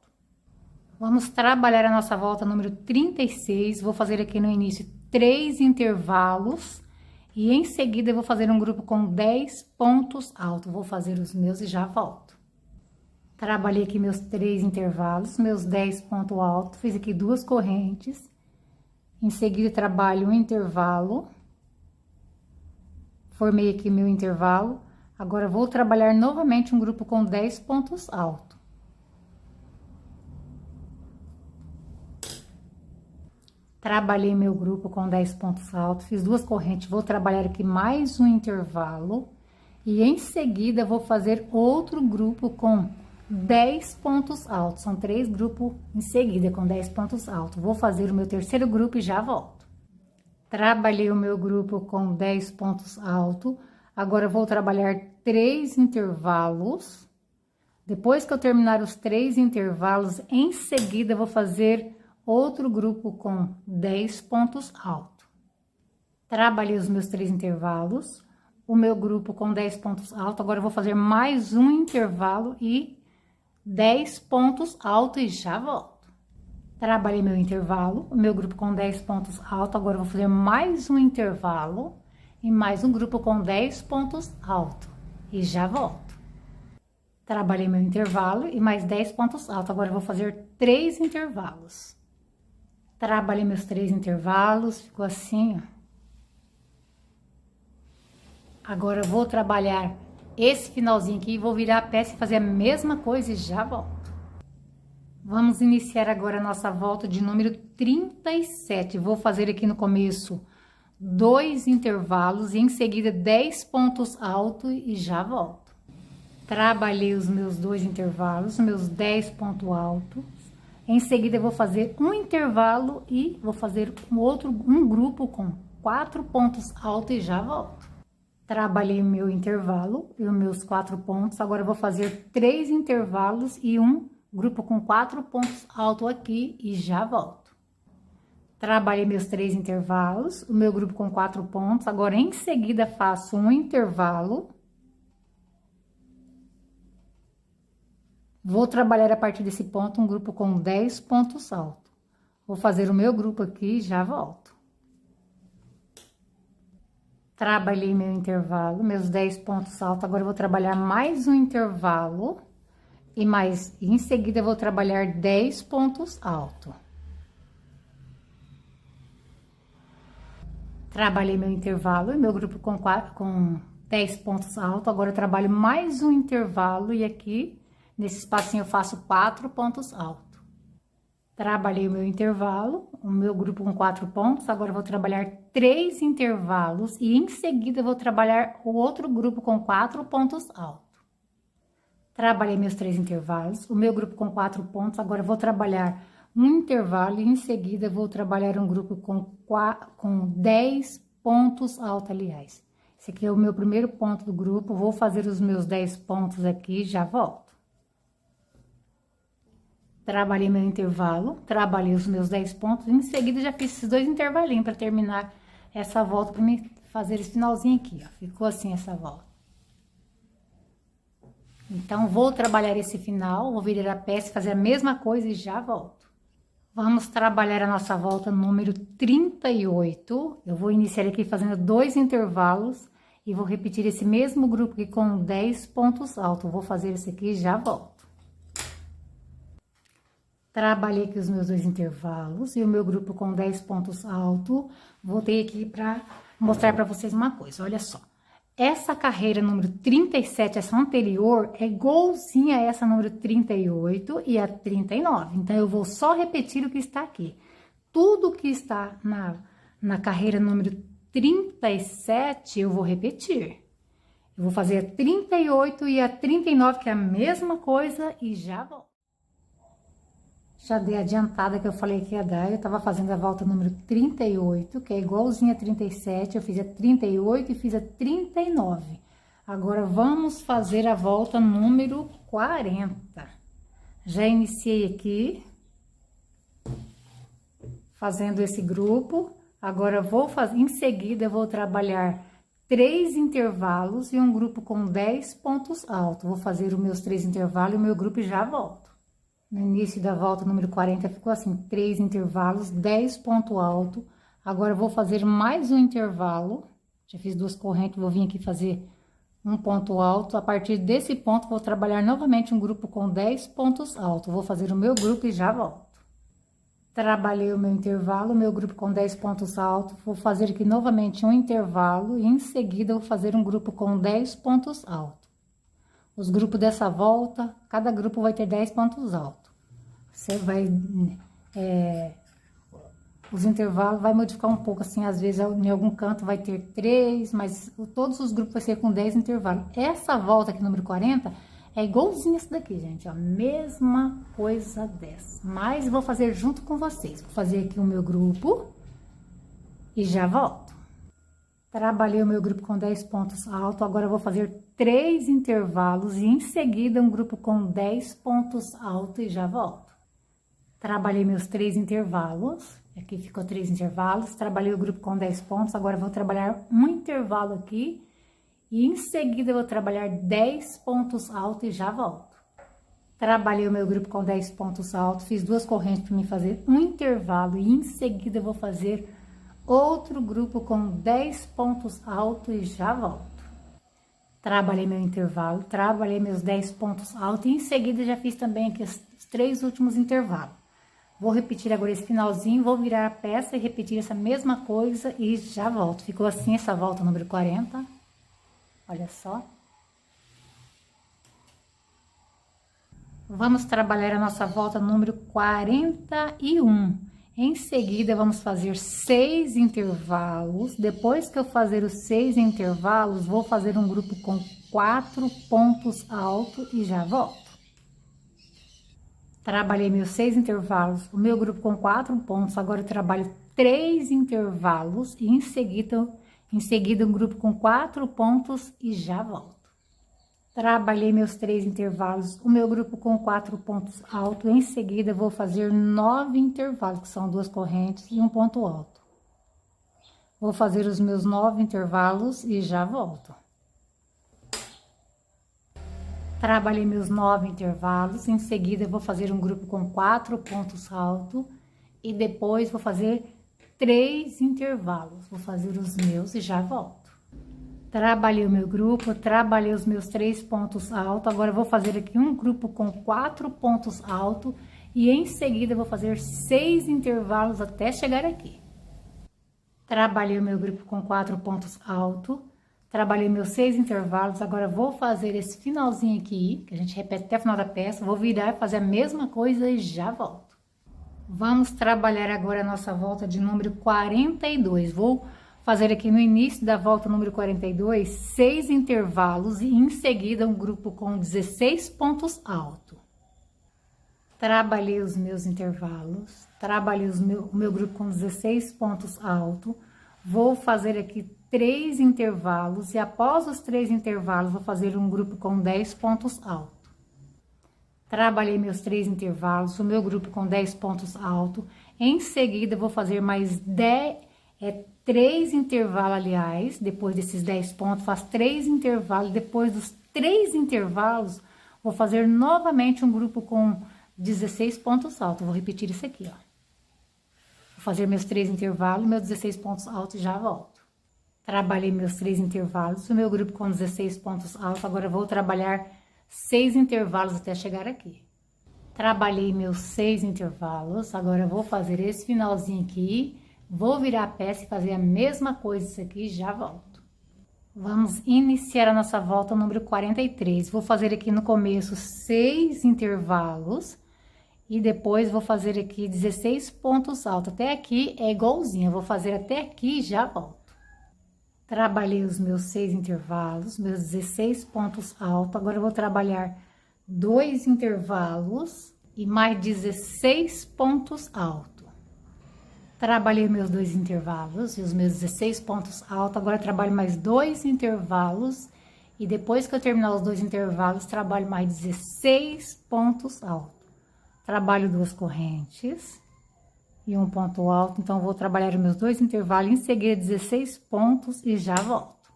Vamos trabalhar a nossa volta número 36, vou fazer aqui no início 3 intervalos. E em seguida, eu vou fazer um grupo com 10 pontos altos. Vou fazer os meus e já volto. Trabalhei aqui meus 3 intervalos, meus 10 pontos altos. Fiz aqui 2 correntes. Em seguida, trabalho um intervalo. Formei aqui meu intervalo. Agora, vou trabalhar novamente um grupo com 10 pontos altos. Trabalhei meu grupo com 10 pontos altos, fiz 2 correntes, vou trabalhar aqui mais um intervalo. E em seguida, vou fazer outro grupo com 10 pontos altos. São 3 grupos em seguida com 10 pontos altos. Vou fazer o meu terceiro grupo e já volto. Trabalhei o meu grupo com 10 pontos altos. Agora, vou trabalhar 3 intervalos. Depois que eu terminar os 3 intervalos, em seguida, vou fazer outro grupo com 10 pontos altos. Trabalhei os meus 3 intervalos, o meu grupo com 10 pontos altos. Agora, eu vou fazer mais um intervalo e 10 pontos altos e já volto. Trabalhei meu intervalo, o meu grupo com 10 pontos altos. Agora, eu vou fazer mais um intervalo e mais um grupo com 10 pontos altos e já volto. Trabalhei meu intervalo e mais 10 pontos altos. Agora, eu vou fazer 3 intervalos. Trabalhei meus 3 intervalos, ficou assim, ó. Agora, eu vou trabalhar esse finalzinho aqui, vou virar a peça e fazer a mesma coisa e já volto. Vamos iniciar agora a nossa volta de número 37. Vou fazer aqui no começo 2 intervalos e em seguida 10 pontos altos e já volto. Trabalhei os meus 2 intervalos, meus 10 pontos altos. Em seguida, eu vou fazer um intervalo e vou fazer um grupo com 4 pontos altos e já volto. Trabalhei meu intervalo e os meus 4 pontos. Agora, eu vou fazer 3 intervalos e um grupo com 4 pontos altos aqui e já volto. Trabalhei meus 3 intervalos, o meu grupo com 4 pontos. Agora, em seguida, faço um intervalo. Vou trabalhar a partir desse ponto um grupo com 10 pontos altos. Vou fazer o meu grupo aqui e já volto. Trabalhei meu intervalo, meus 10 pontos altos. Agora, eu vou trabalhar mais um intervalo. E em seguida, eu vou trabalhar 10 pontos altos. Trabalhei meu intervalo e meu grupo com 10 pontos altos. Agora, eu trabalho mais um intervalo e aqui, nesse espacinho, eu faço 4 pontos altos. Trabalhei o meu intervalo, o meu grupo com 4 pontos. Agora, eu vou trabalhar 3 intervalos e em seguida, eu vou trabalhar o outro grupo com 4 pontos altos. Trabalhei meus 3 intervalos, o meu grupo com 4 pontos. Agora, eu vou trabalhar um intervalo e em seguida, eu vou trabalhar um grupo com 10 pontos altos, aliás. Esse aqui é o meu primeiro ponto do grupo, vou fazer os meus 10 pontos aqui, já volto. Trabalhei meu intervalo, trabalhei os meus 10 pontos, em seguida já fiz esses 2 intervalinhos para terminar essa volta, para me fazer esse finalzinho aqui, ó. Ficou assim essa volta. Então, vou trabalhar esse final, vou virar a peça, fazer a mesma coisa e já volto. Vamos trabalhar a nossa volta número 38. Eu vou iniciar aqui fazendo 2 intervalos e vou repetir esse mesmo grupo aqui com 10 pontos altos. Vou fazer esse aqui e já volto. Trabalhei aqui os meus 2 intervalos e o meu grupo com 10 pontos altos. Voltei aqui para mostrar para vocês uma coisa, olha só. Essa carreira número 37, essa anterior, é igualzinha a essa número 38 e a 39. Então, eu vou só repetir o que está aqui. Tudo que está na carreira número 37, eu vou repetir. Eu vou fazer a 38 e a 39, que é a mesma coisa, e já volto. Já dei a adiantada que eu falei que ia dar, eu tava fazendo a volta número 38, que é igualzinha a 37, eu fiz a 38 e fiz a 39. Agora, vamos fazer a volta número 40. Já iniciei aqui, fazendo esse grupo. Agora, em seguida, eu vou trabalhar 3 intervalos e um grupo com 10 pontos altos. Vou fazer os meus 3 intervalos e o meu grupo e já volto. No início da volta número 40 ficou assim, 3 intervalos, 10 pontos altos. Agora, eu vou fazer mais um intervalo. Já fiz 2 correntes, vou vir aqui fazer um ponto alto. A partir desse ponto, vou trabalhar novamente um grupo com 10 pontos altos. Vou fazer o meu grupo e já volto. Trabalhei o meu intervalo, meu grupo com 10 pontos altos. Vou fazer aqui novamente um intervalo e em seguida, eu vou fazer um grupo com 10 pontos altos. Os grupos dessa volta, cada grupo vai ter 10 pontos altos. Você vai... os intervalos vai modificar um pouco, assim, às vezes em algum canto vai ter 3, mas todos os grupos vai ser com 10 intervalos. Essa volta aqui, número 40, é igualzinha essa daqui, gente, ó, mesma coisa dessa. Mas vou fazer junto com vocês. Vou fazer aqui o meu grupo e já volto. Trabalhei o meu grupo com 10 pontos altos, agora eu vou fazer 3 intervalos e em seguida um grupo com 10 pontos altos e já volto. Trabalhei meus 3 intervalos, aqui ficou 3 intervalos, trabalhei o grupo com 10 pontos, agora eu vou trabalhar um intervalo aqui e em seguida eu vou trabalhar 10 pontos altos e já volto. Trabalhei o meu grupo com 10 pontos altos, fiz 2 correntes para me fazer um intervalo e em seguida eu vou fazer outro grupo com 10 pontos altos e já volto. Trabalhei meu intervalo, trabalhei meus 10 pontos altos e em seguida já fiz também aqui os 3 últimos intervalos. Vou repetir agora esse finalzinho, vou virar a peça e repetir essa mesma coisa e já volto. Ficou assim essa volta número 40. Olha só. Vamos trabalhar a nossa volta número 41. Em seguida, vamos fazer 6 intervalos. Depois que eu fazer os 6 intervalos, vou fazer um grupo com 4 pontos altos e já volto. Trabalhei meus 6 intervalos, o meu grupo com 4 pontos. Agora eu trabalho 3 intervalos e em seguida um grupo com 4 pontos e já volto. Trabalhei meus 3 intervalos, o meu grupo com 4 pontos altos. Em seguida, vou fazer 9 intervalos, que são 2 correntes e um ponto alto. Vou fazer os meus 9 intervalos e já volto. Trabalhei meus 9 intervalos, em seguida, vou fazer um grupo com 4 pontos altos. E depois, vou fazer 3 intervalos. Vou fazer os meus e já volto. Trabalhei o meu grupo, trabalhei os meus 3 pontos altos. Agora, eu vou fazer aqui um grupo com 4 pontos altos. E em seguida, eu vou fazer 6 intervalos até chegar aqui. Trabalhei o meu grupo com 4 pontos altos. Trabalhei meus 6 intervalos. Agora, vou fazer esse finalzinho aqui, que a gente repete até o final da peça. Vou virar e fazer a mesma coisa e já volto. Vamos trabalhar agora a nossa volta de número 42. Vou fazer aqui no início da volta número 42, 6 intervalos e em seguida um grupo com 16 pontos altos. Trabalhei os meus intervalos, trabalhei o meu grupo com 16 pontos altos. Vou fazer aqui 3 intervalos e após os 3 intervalos vou fazer um grupo com 10 pontos altos. Trabalhei meus 3 intervalos, o meu grupo com 10 pontos altos. Em seguida, vou fazer mais 3 intervalos, aliás, depois desses 10 pontos, faço 3 intervalos. Depois dos 3 intervalos, vou fazer novamente um grupo com 16 pontos altos. Vou repetir isso aqui, ó. Vou fazer meus 3 intervalos, meus 16 pontos altos e já volto. Trabalhei meus 3 intervalos, o meu grupo com 16 pontos altos. Agora, vou trabalhar 6 intervalos até chegar aqui. Trabalhei meus 6 intervalos, agora eu vou fazer esse finalzinho aqui, vou virar a peça e fazer a mesma coisa isso aqui e já volto. Vamos iniciar a nossa volta número 43. Vou fazer aqui no começo 6 intervalos e depois vou fazer aqui 16 pontos altos. Até aqui é igualzinho, eu vou fazer até aqui e já volto. Trabalhei os meus 6 intervalos, meus 16 pontos altos. Agora eu vou trabalhar 2 intervalos e mais 16 pontos altos. Trabalhei meus 2 intervalos e os meus 16 pontos altos. Agora eu trabalho mais 2 intervalos e depois que eu terminar os 2 intervalos, trabalho mais 16 pontos altos. Trabalho 2 correntes e um ponto alto, então vou trabalhar os meus 2 intervalos, em seguida 16 pontos e já volto.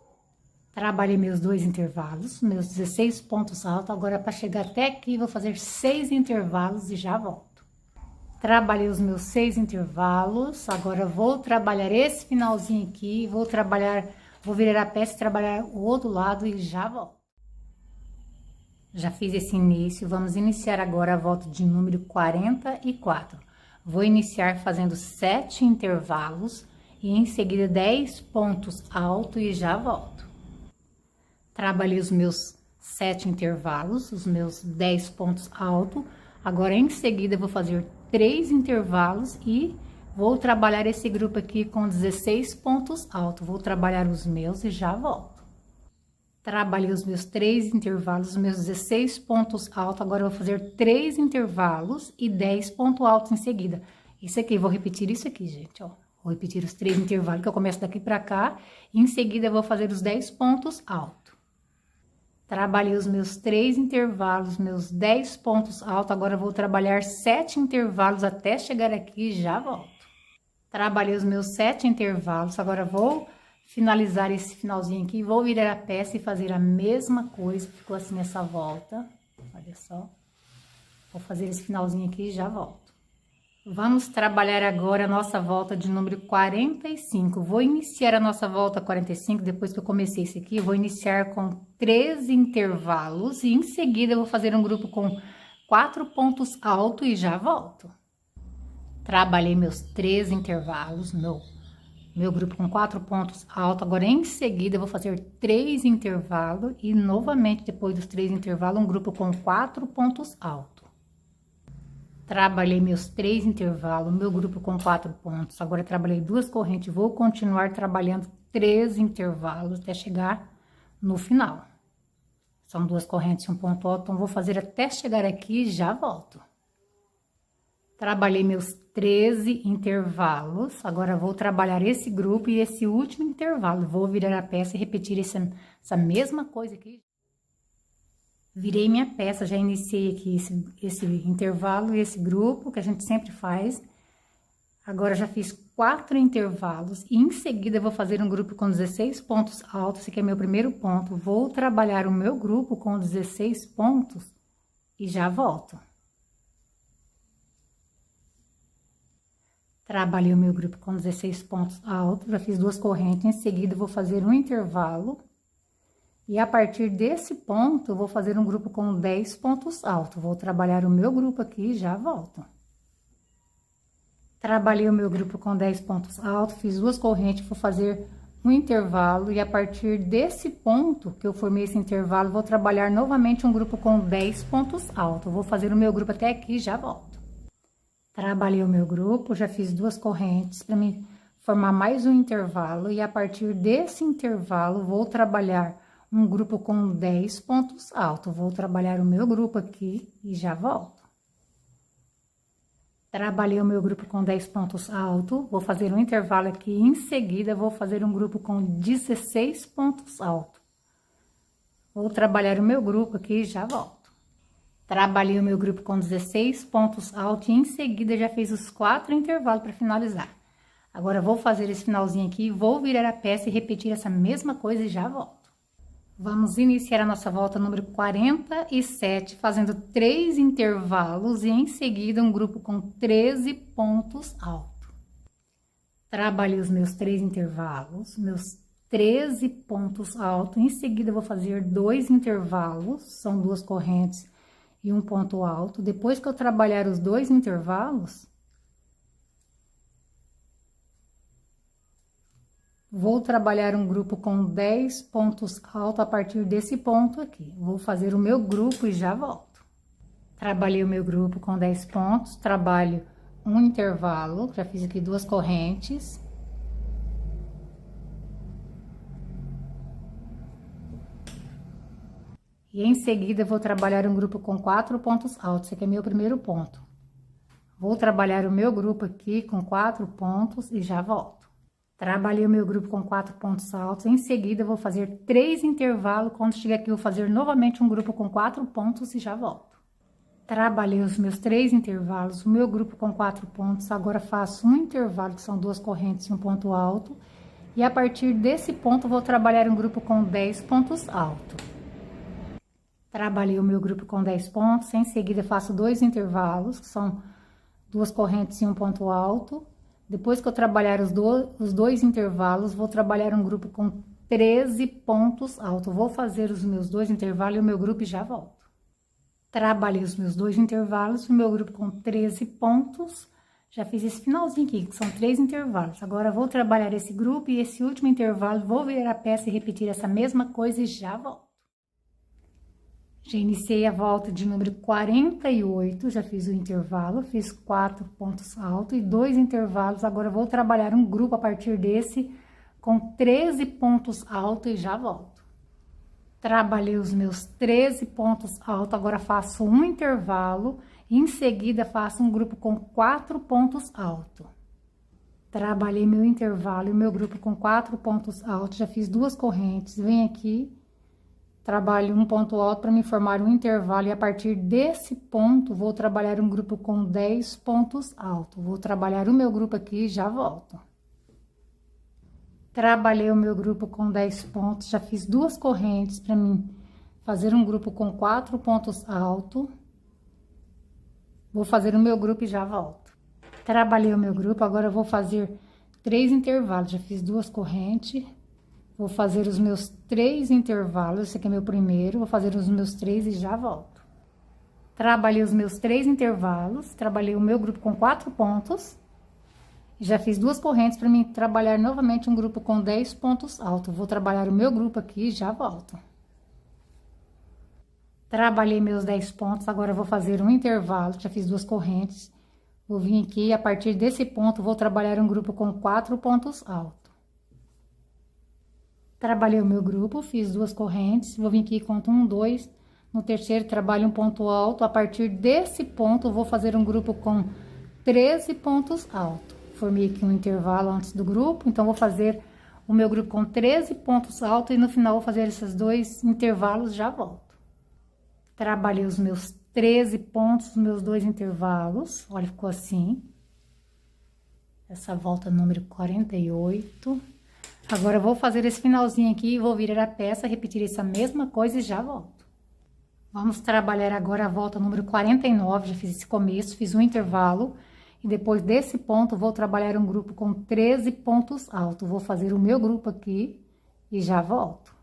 Trabalhei meus 2 intervalos, meus 16 pontos altos, agora para chegar até aqui vou fazer 6 intervalos e já volto. Trabalhei os meus 6 intervalos, agora vou trabalhar esse finalzinho aqui, vou virar a peça e trabalhar o outro lado e já volto. Já fiz esse início, vamos iniciar agora a volta de número 44. Vou iniciar fazendo 7 intervalos e em seguida 10 pontos altos e já volto. Trabalhei os meus 7 intervalos, os meus 10 pontos altos. Agora em seguida vou fazer 3 intervalos e vou trabalhar esse grupo aqui com 16 pontos altos. Vou trabalhar os meus e já volto. Trabalhei os meus 3 intervalos, os meus 16 pontos altos. Agora eu vou fazer 3 intervalos e 10 pontos altos em seguida. Isso aqui, vou repetir isso aqui, gente, ó. Vou repetir os 3 intervalos, que eu começo daqui pra cá. E em seguida eu vou fazer os 10 pontos altos. Trabalhei os meus 3 intervalos, meus 10 pontos altos. Agora eu vou trabalhar 7 intervalos até chegar aqui e já volto. Trabalhei os meus 7 intervalos, agora vou finalizar esse finalzinho aqui, vou virar a peça e fazer a mesma coisa, ficou assim essa volta, olha só. Vou fazer esse finalzinho aqui e já volto. Vamos trabalhar agora a nossa volta de número 45. Vou iniciar a nossa volta 45, depois que eu comecei esse aqui, vou iniciar com 13 intervalos e em seguida eu vou fazer um grupo com 4 pontos altos e já volto. Trabalhei meus 13 intervalos, meu grupo com 4 pontos altos. Agora, em seguida, eu vou fazer 3 intervalos e, novamente, depois dos 3 intervalos, um grupo com 4 pontos altos. Trabalhei meus 3 intervalos, meu grupo com 4 pontos. Agora, trabalhei 2 correntes, vou continuar trabalhando 3 intervalos até chegar no final. São 2 correntes e um ponto alto, então, vou fazer até chegar aqui e já volto. Trabalhei meus 13 intervalos, agora vou trabalhar esse grupo e esse último intervalo. Vou virar a peça e repetir essa mesma coisa aqui. Virei minha peça, já iniciei aqui esse intervalo e esse grupo que a gente sempre faz. Agora já fiz 4 intervalos e em seguida eu vou fazer um grupo com 16 pontos altos, esse aqui é meu primeiro ponto. Vou trabalhar o meu grupo com 16 pontos e já volto. Trabalhei o meu grupo com 16 pontos altos, já fiz 2 correntes, em seguida vou fazer um intervalo. E a partir desse ponto, eu vou fazer um grupo com 10 pontos altos. Vou trabalhar o meu grupo aqui e já volto. Trabalhei o meu grupo com 10 pontos altos, fiz 2 correntes, vou fazer um intervalo. E a partir desse ponto que eu formei esse intervalo, vou trabalhar novamente um grupo com 10 pontos altos. Vou fazer o meu grupo até aqui e já volto. Trabalhei o meu grupo, já fiz 2 correntes para me formar mais um intervalo. E a partir desse intervalo, vou trabalhar um grupo com 10 pontos altos. Vou trabalhar o meu grupo aqui e já volto. Trabalhei o meu grupo com 10 pontos altos, vou fazer um intervalo aqui, em seguida vou fazer um grupo com 16 pontos altos. Vou trabalhar o meu grupo aqui e já volto. Trabalhei o meu grupo com 16 pontos altos e em seguida já fiz os 4 intervalos para finalizar. Agora vou fazer esse finalzinho aqui, vou virar a peça e repetir essa mesma coisa e já volto. Vamos iniciar a nossa volta número 47, fazendo 3 intervalos e em seguida um grupo com 13 pontos altos. Trabalhei os meus 3 intervalos, meus 13 pontos altos. Em seguida vou fazer 2 intervalos, são 2 correntes e um ponto alto. Depois que eu trabalhar os 2 intervalos, vou trabalhar um grupo com 10 pontos altos a partir desse ponto aqui. Vou fazer o meu grupo e já volto. Trabalhei o meu grupo com 10 pontos, trabalho um intervalo, já fiz aqui 2 correntes. E em seguida vou trabalhar um grupo com 4 pontos altos, esse aqui é meu primeiro ponto. Vou trabalhar o meu grupo aqui com 4 pontos e já volto. Trabalhei o meu grupo com 4 pontos altos, em seguida vou fazer 3 intervalos, quando chegar aqui vou fazer novamente um grupo com 4 pontos e já volto. Trabalhei os meus 3 intervalos, o meu grupo com 4 pontos, agora faço um intervalo, que são 2 correntes e um ponto alto, e a partir desse ponto vou trabalhar um grupo com 10 pontos altos. Trabalhei o meu grupo com 10 pontos, em seguida faço 2 intervalos, que são 2 correntes e um ponto alto. Depois que eu trabalhar os dois intervalos, vou trabalhar um grupo com 13 pontos altos. Vou fazer os meus 2 intervalos e o meu grupo e já volto. Trabalhei os meus 2 intervalos, o meu grupo com 13 pontos. Já fiz esse finalzinho aqui, que são 3 intervalos. Agora, vou trabalhar esse grupo e esse último intervalo, vou virar a peça e repetir essa mesma coisa e já volto. Já iniciei a volta de número 48, já fiz o intervalo, fiz 4 pontos altos e 2 intervalos. Agora, vou trabalhar um grupo a partir desse com 13 pontos altos e já volto. Trabalhei os meus 13 pontos altos, agora faço um intervalo e em seguida faço um grupo com 4 pontos altos. Trabalhei meu intervalo e o meu grupo com 4 pontos altos, já fiz 2 correntes, venho aqui. Trabalho um ponto alto para me formar um intervalo e a partir desse ponto vou trabalhar um grupo com 10 pontos altos. Vou trabalhar o meu grupo aqui e já volto. Trabalhei o meu grupo com 10 pontos, já fiz 2 correntes para mim fazer um grupo com 4 pontos altos. Vou fazer o meu grupo e já volto. Trabalhei o meu grupo, agora eu vou fazer 3 intervalos, já fiz 2 correntes. Vou fazer os meus 3 intervalos, esse aqui é meu primeiro, vou fazer os meus 3 e já volto. Trabalhei os meus 3 intervalos, trabalhei o meu grupo com 4 pontos. Já fiz 2 correntes para mim trabalhar novamente um grupo com 10 pontos altos. Vou trabalhar o meu grupo aqui e já volto. Trabalhei meus 10 pontos, agora vou fazer um intervalo, já fiz 2 correntes. Vou vir aqui e a partir desse ponto vou trabalhar um grupo com 4 pontos altos. Trabalhei o meu grupo, fiz 2 correntes, vou vir aqui e conto 1, 2. No terceiro, trabalho um ponto alto. A partir desse ponto, vou fazer um grupo com 13 pontos altos. Formei aqui um intervalo antes do grupo, então vou fazer o meu grupo com 13 pontos altos e no final vou fazer esses 2 intervalos, já volto. Trabalhei os meus 13 pontos, os meus 2 intervalos, olha, ficou assim. Essa volta número 48. Agora, eu vou fazer esse finalzinho aqui, vou virar a peça, repetir essa mesma coisa e já volto. Vamos trabalhar agora a volta número 49, já fiz esse começo, fiz um intervalo. E depois desse ponto, vou trabalhar um grupo com 13 pontos altos. Vou fazer o meu grupo aqui e já volto.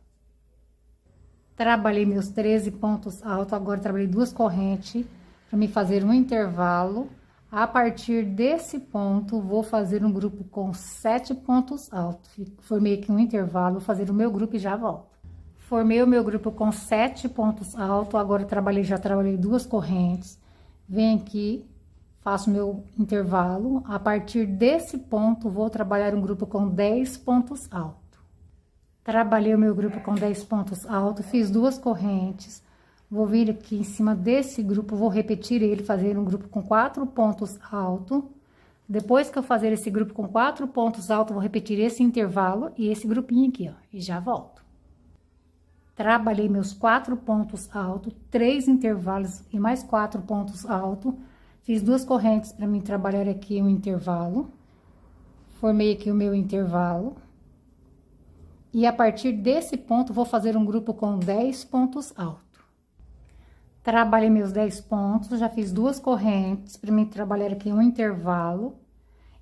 Trabalhei meus 13 pontos altos, agora trabalhei 2 correntes para me fazer um intervalo. A partir desse ponto, vou fazer um grupo com 7 pontos altos. Formei aqui um intervalo, vou fazer o meu grupo e já volto. Formei o meu grupo com 7 pontos altos, agora já trabalhei 2 correntes. Venho aqui, faço meu intervalo. A partir desse ponto, vou trabalhar um grupo com 10 pontos altos. Trabalhei o meu grupo com 10 pontos altos, fiz 2 correntes. Vou vir aqui em cima desse grupo, vou repetir ele, fazer um grupo com 4 pontos altos. Depois que eu fazer esse grupo com 4 pontos altos, vou repetir esse intervalo e esse grupinho aqui, ó, e já volto. Trabalhei meus 4 pontos altos, 3 intervalos e mais 4 pontos altos. Fiz 2 correntes para mim trabalhar aqui um intervalo. Formei aqui o meu intervalo. E a partir desse ponto, vou fazer um grupo com 10 pontos altos. Trabalhei meus 10 pontos, já fiz 2 correntes para mim trabalhar aqui um intervalo.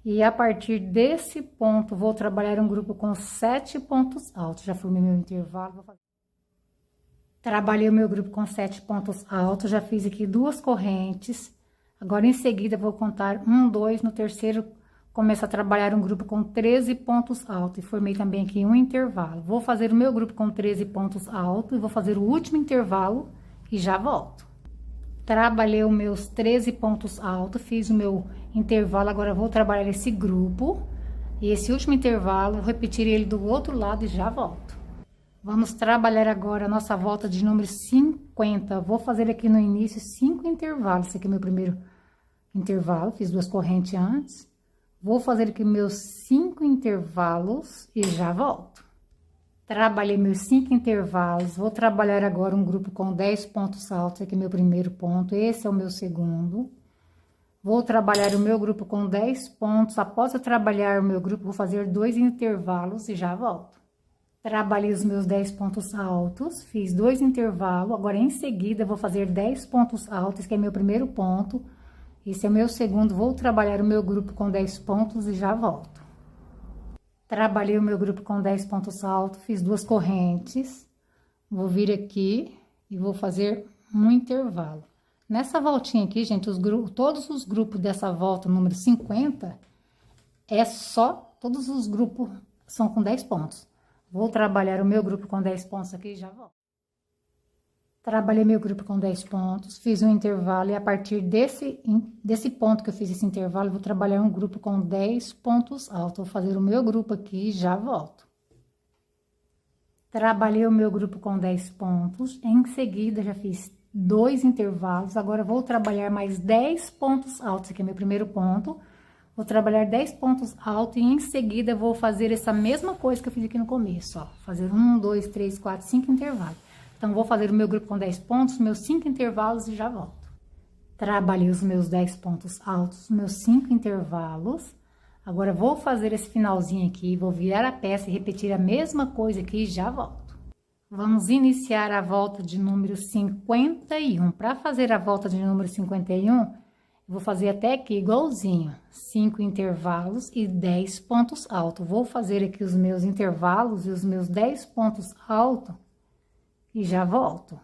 E a partir desse ponto, vou trabalhar um grupo com 7 pontos altos. Já formei meu intervalo, vou fazer. Trabalhei o meu grupo com 7 pontos altos, já fiz aqui 2 correntes. Agora, em seguida, vou contar 1, 2, no terceiro, começo a trabalhar um grupo com 13 pontos altos. E formei também aqui um intervalo. Vou fazer o meu grupo com 13 pontos altos e vou fazer o último intervalo e já volto. Trabalhei os meus 13 pontos altos, fiz o meu intervalo, agora vou trabalhar esse grupo. E esse último intervalo, vou repetir ele do outro lado e já volto. Vamos trabalhar agora a nossa volta de número 50. Vou fazer aqui no início 5 intervalos. Esse aqui é o meu primeiro intervalo, fiz 2 correntes antes. Vou fazer aqui meus 5 intervalos e já volto. Trabalhei meus 5 intervalos, vou trabalhar agora um grupo com 10 pontos altos, aqui é meu primeiro ponto, esse é o meu segundo. Vou trabalhar o meu grupo com 10 pontos, após eu trabalhar o meu grupo, vou fazer 2 intervalos e já volto. Trabalhei os meus 10 pontos altos, fiz 2 intervalos, agora em seguida vou fazer 10 pontos altos, que é meu primeiro ponto. Esse é o meu segundo, vou trabalhar o meu grupo com 10 pontos e já volto. Trabalhei o meu grupo com 10 pontos altos, fiz 2 correntes. Vou vir aqui e vou fazer um intervalo. Nessa voltinha aqui, gente, todos os grupos dessa volta número 50, todos os grupos são com 10 pontos. Vou trabalhar o meu grupo com 10 pontos aqui e já volto. Trabalhei meu grupo com 10 pontos, fiz um intervalo e a partir desse ponto que eu fiz esse intervalo, vou trabalhar um grupo com 10 pontos altos. Vou fazer o meu grupo aqui e já volto. Trabalhei o meu grupo com 10 pontos, em seguida já fiz 2 intervalos, agora vou trabalhar mais 10 pontos altos, aqui é meu primeiro ponto. Vou trabalhar 10 pontos altos e em seguida vou fazer essa mesma coisa que eu fiz aqui no começo, ó. Fazer 1, 2, 3, 4, 5 intervalos. Então, vou fazer o meu grupo com 10 pontos, meus 5 intervalos e já volto. Trabalhei os meus 10 pontos altos, meus 5 intervalos. Agora, vou fazer esse finalzinho aqui, vou virar a peça e repetir a mesma coisa aqui e já volto. Vamos iniciar a volta de número 51. Para fazer a volta de número 51, vou fazer até aqui igualzinho. 5 intervalos e 10 pontos altos. Vou fazer aqui os meus intervalos e os meus 10 pontos altos. E já volto.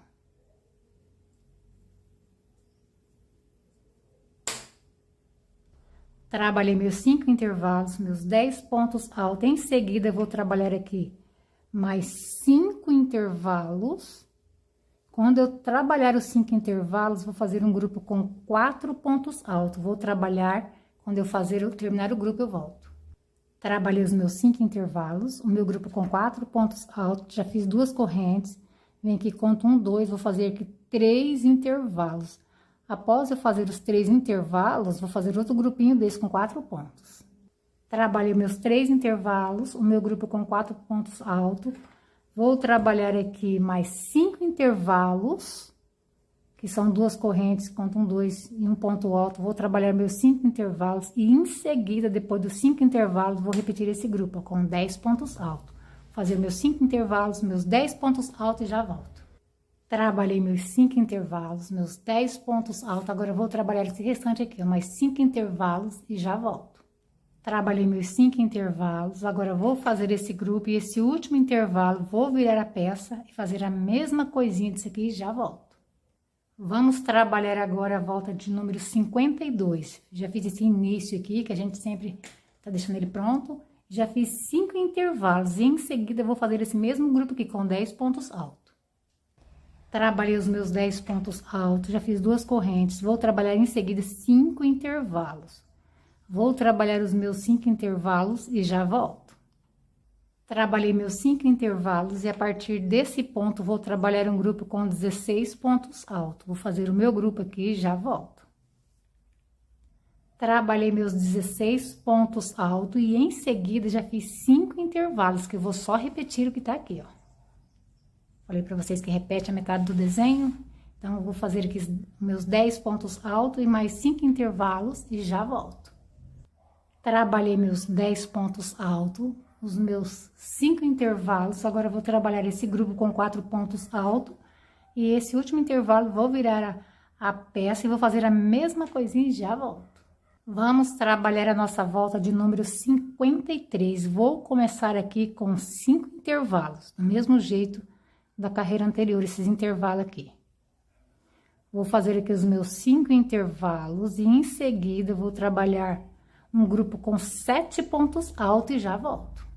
Trabalhei meus 5 intervalos, meus 10 pontos altos. Em seguida, eu vou trabalhar aqui mais 5 intervalos. Quando eu trabalhar os 5 intervalos, vou fazer um grupo com 4 pontos altos. Vou trabalhar, quando eu terminar o grupo, eu volto. Trabalhei os meus 5 intervalos, o meu grupo com 4 pontos altos. Já fiz 2 correntes. Vem aqui, conto 1, 2, vou fazer aqui 3 intervalos. Após eu fazer os 3 intervalos, vou fazer outro grupinho desse com 4 pontos. Trabalhei meus 3 intervalos, o meu grupo com 4 pontos altos. Vou trabalhar aqui mais 5 intervalos, que são 2 correntes, conto 1, 2 e um ponto alto. Vou trabalhar meus 5 intervalos e em seguida, depois dos 5 intervalos, vou repetir esse grupo ó, com 10 pontos altos. Fazer meus 5 intervalos, meus 10 pontos altos e já volto. Trabalhei meus 5 intervalos, meus 10 pontos altos. Agora eu vou trabalhar esse restante aqui, ó, mais 5 intervalos e já volto. Trabalhei meus 5 intervalos, agora eu vou fazer esse grupo e esse último intervalo, vou virar a peça e fazer a mesma coisinha disso aqui e já volto. Vamos trabalhar agora a volta de número 52. Já fiz esse início aqui, que a gente sempre tá deixando ele pronto. Já fiz 5 intervalos e em seguida eu vou fazer esse mesmo grupo aqui com 10 pontos altos. Trabalhei os meus 10 pontos altos, já fiz 2 correntes, vou trabalhar em seguida 5 intervalos. Vou trabalhar os meus 5 intervalos e já volto. Trabalhei meus 5 intervalos e a partir desse ponto vou trabalhar um grupo com 16 pontos altos. Vou fazer o meu grupo aqui e já volto. Trabalhei meus 16 pontos altos e em seguida já fiz 5 intervalos, que eu vou só repetir o que tá aqui, ó. Falei pra vocês que repete a metade do desenho, então eu vou fazer aqui meus 10 pontos altos e mais 5 intervalos e já volto. Trabalhei meus 10 pontos altos, os meus 5 intervalos, agora eu vou trabalhar esse grupo com 4 pontos altos e esse último intervalo vou virar a peça e vou fazer a mesma coisinha e já volto. Vamos trabalhar a nossa volta de número 53. Vou começar aqui com 5 intervalos, do mesmo jeito da carreira anterior, esses intervalos aqui. Vou fazer aqui os meus 5 intervalos e em seguida eu vou trabalhar um grupo com 7 pontos altos e já volto.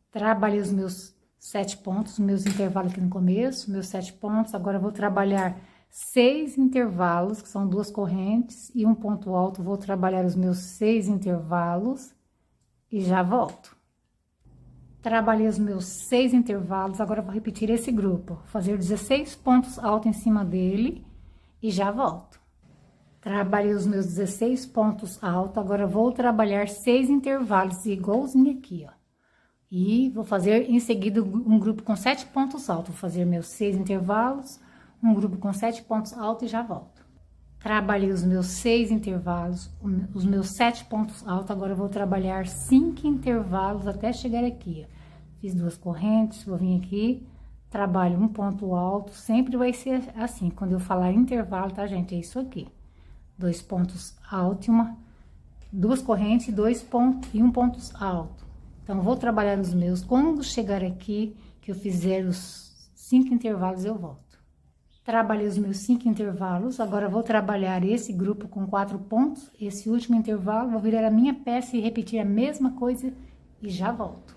Trabalhei os meus 7 pontos, meus intervalos aqui no começo, meus 7 pontos. Agora eu vou trabalhar 6 intervalos, que são 2 correntes e um ponto alto. Vou trabalhar os meus 6 intervalos e já volto. Trabalhei os meus 6 intervalos, agora eu vou repetir esse grupo. Vou fazer 16 pontos altos em cima dele e já volto. Trabalhei os meus 16 pontos altos, agora eu vou trabalhar 6 intervalos, igualzinho aqui, ó. E vou fazer em seguida um grupo com 7 pontos altos. Vou fazer meus 6 intervalos, um grupo com 7 pontos altos e já volto. Trabalhei os meus 6 intervalos, os meus 7 pontos altos, agora eu vou trabalhar 5 intervalos até chegar aqui, ó. Fiz 2 correntes, vou vir aqui, trabalho um ponto alto, sempre vai ser assim, quando eu falar intervalo, tá, gente? É isso aqui. 2 pontos altos, 2 correntes e um ponto alto. Então, vou trabalhar os meus. Quando chegar aqui, que eu fizer os 5 intervalos, eu volto. Trabalhei os meus 5 intervalos, agora vou trabalhar esse grupo com 4 pontos, esse último intervalo, vou virar a minha peça e repetir a mesma coisa e já volto.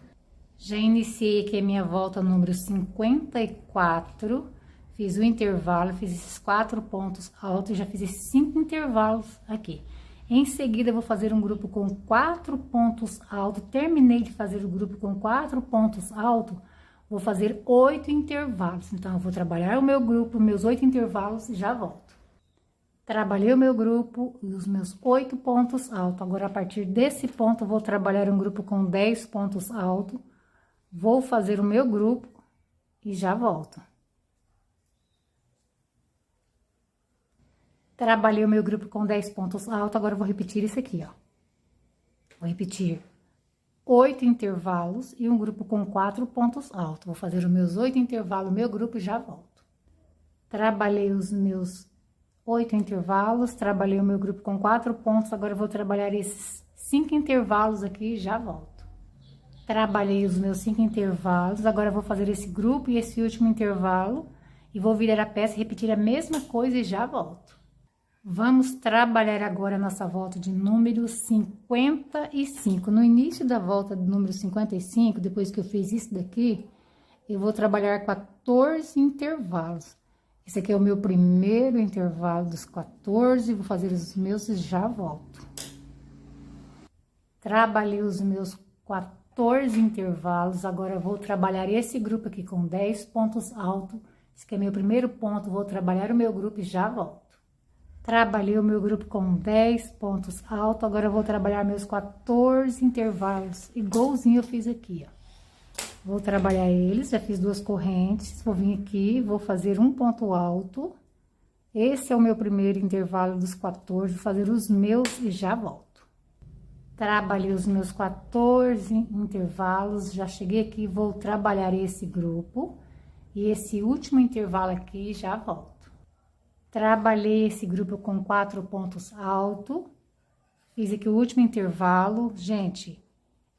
Já iniciei aqui a minha volta número 54, fiz o intervalo, fiz esses 4 pontos altos, já fiz esses 5 intervalos aqui. Em seguida, eu vou fazer um grupo com 4 pontos altos, terminei de fazer o grupo com 4 pontos altos, vou fazer 8 intervalos. Então, eu vou trabalhar o meu grupo, meus 8 intervalos e já volto. Trabalhei o meu grupo e os meus 8 pontos altos. Agora, a partir desse ponto, eu vou trabalhar um grupo com 10 pontos altos. Vou fazer o meu grupo e já volto. Trabalhei o meu grupo com 10 pontos altos, agora eu vou repetir isso aqui, ó. Vou repetir 8 intervalos e um grupo com 4 pontos altos. Vou fazer os meus 8 intervalos, meu grupo e já volto. Trabalhei os meus 8 intervalos, trabalhei o meu grupo com 4 pontos, agora eu vou trabalhar esses 5 intervalos aqui e já volto. Trabalhei os meus 5 intervalos, agora eu vou fazer esse grupo e esse último intervalo e vou virar a peça e repetir a mesma coisa e já volto. Vamos trabalhar agora a nossa volta de número 55. No início da volta do número 55, depois que eu fiz isso daqui, eu vou trabalhar 14 intervalos. Esse aqui é o meu primeiro intervalo dos 14, vou fazer os meus e já volto. Trabalhei os meus 14 intervalos, agora eu vou trabalhar esse grupo aqui com 10 pontos altos. Esse aqui é meu primeiro ponto, vou trabalhar o meu grupo e já volto. Trabalhei o meu grupo com 10 pontos altos, agora eu vou trabalhar meus 14 intervalos, igualzinho eu fiz aqui, ó. Vou trabalhar eles, já fiz 2 correntes, vou vir aqui, vou fazer um ponto alto. Esse é o meu primeiro intervalo dos 14, vou fazer os meus e já volto. Trabalhei os meus 14 intervalos, já cheguei aqui, vou trabalhar esse grupo. E esse último intervalo aqui, já volto. Trabalhei esse grupo com 4 pontos altos. Fiz aqui o último intervalo. Gente,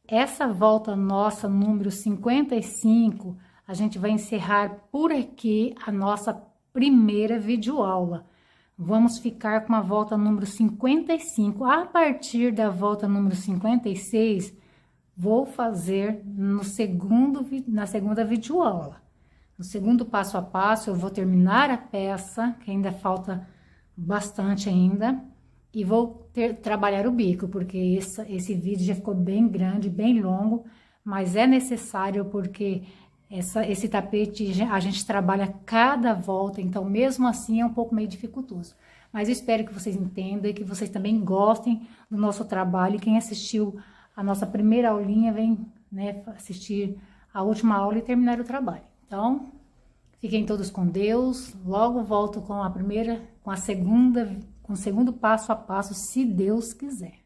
essa volta nossa, número 55, a gente vai encerrar por aqui a nossa primeira videoaula. Vamos ficar com a volta número 55. A partir da volta número 56, vou fazer na segunda videoaula. No segundo passo a passo, eu vou terminar a peça, que ainda falta bastante ainda, e vou trabalhar o bico, porque esse vídeo já ficou bem grande, bem longo, mas é necessário porque esse tapete a gente trabalha cada volta, então mesmo assim é um pouco meio dificultoso. Mas eu espero que vocês entendam e que vocês também gostem do nosso trabalho. E quem assistiu a nossa primeira aulinha, vem, né, assistir a última aula e terminar o trabalho. Então, fiquem todos com Deus. Logo volto com a segunda, com o segundo passo a passo, se Deus quiser.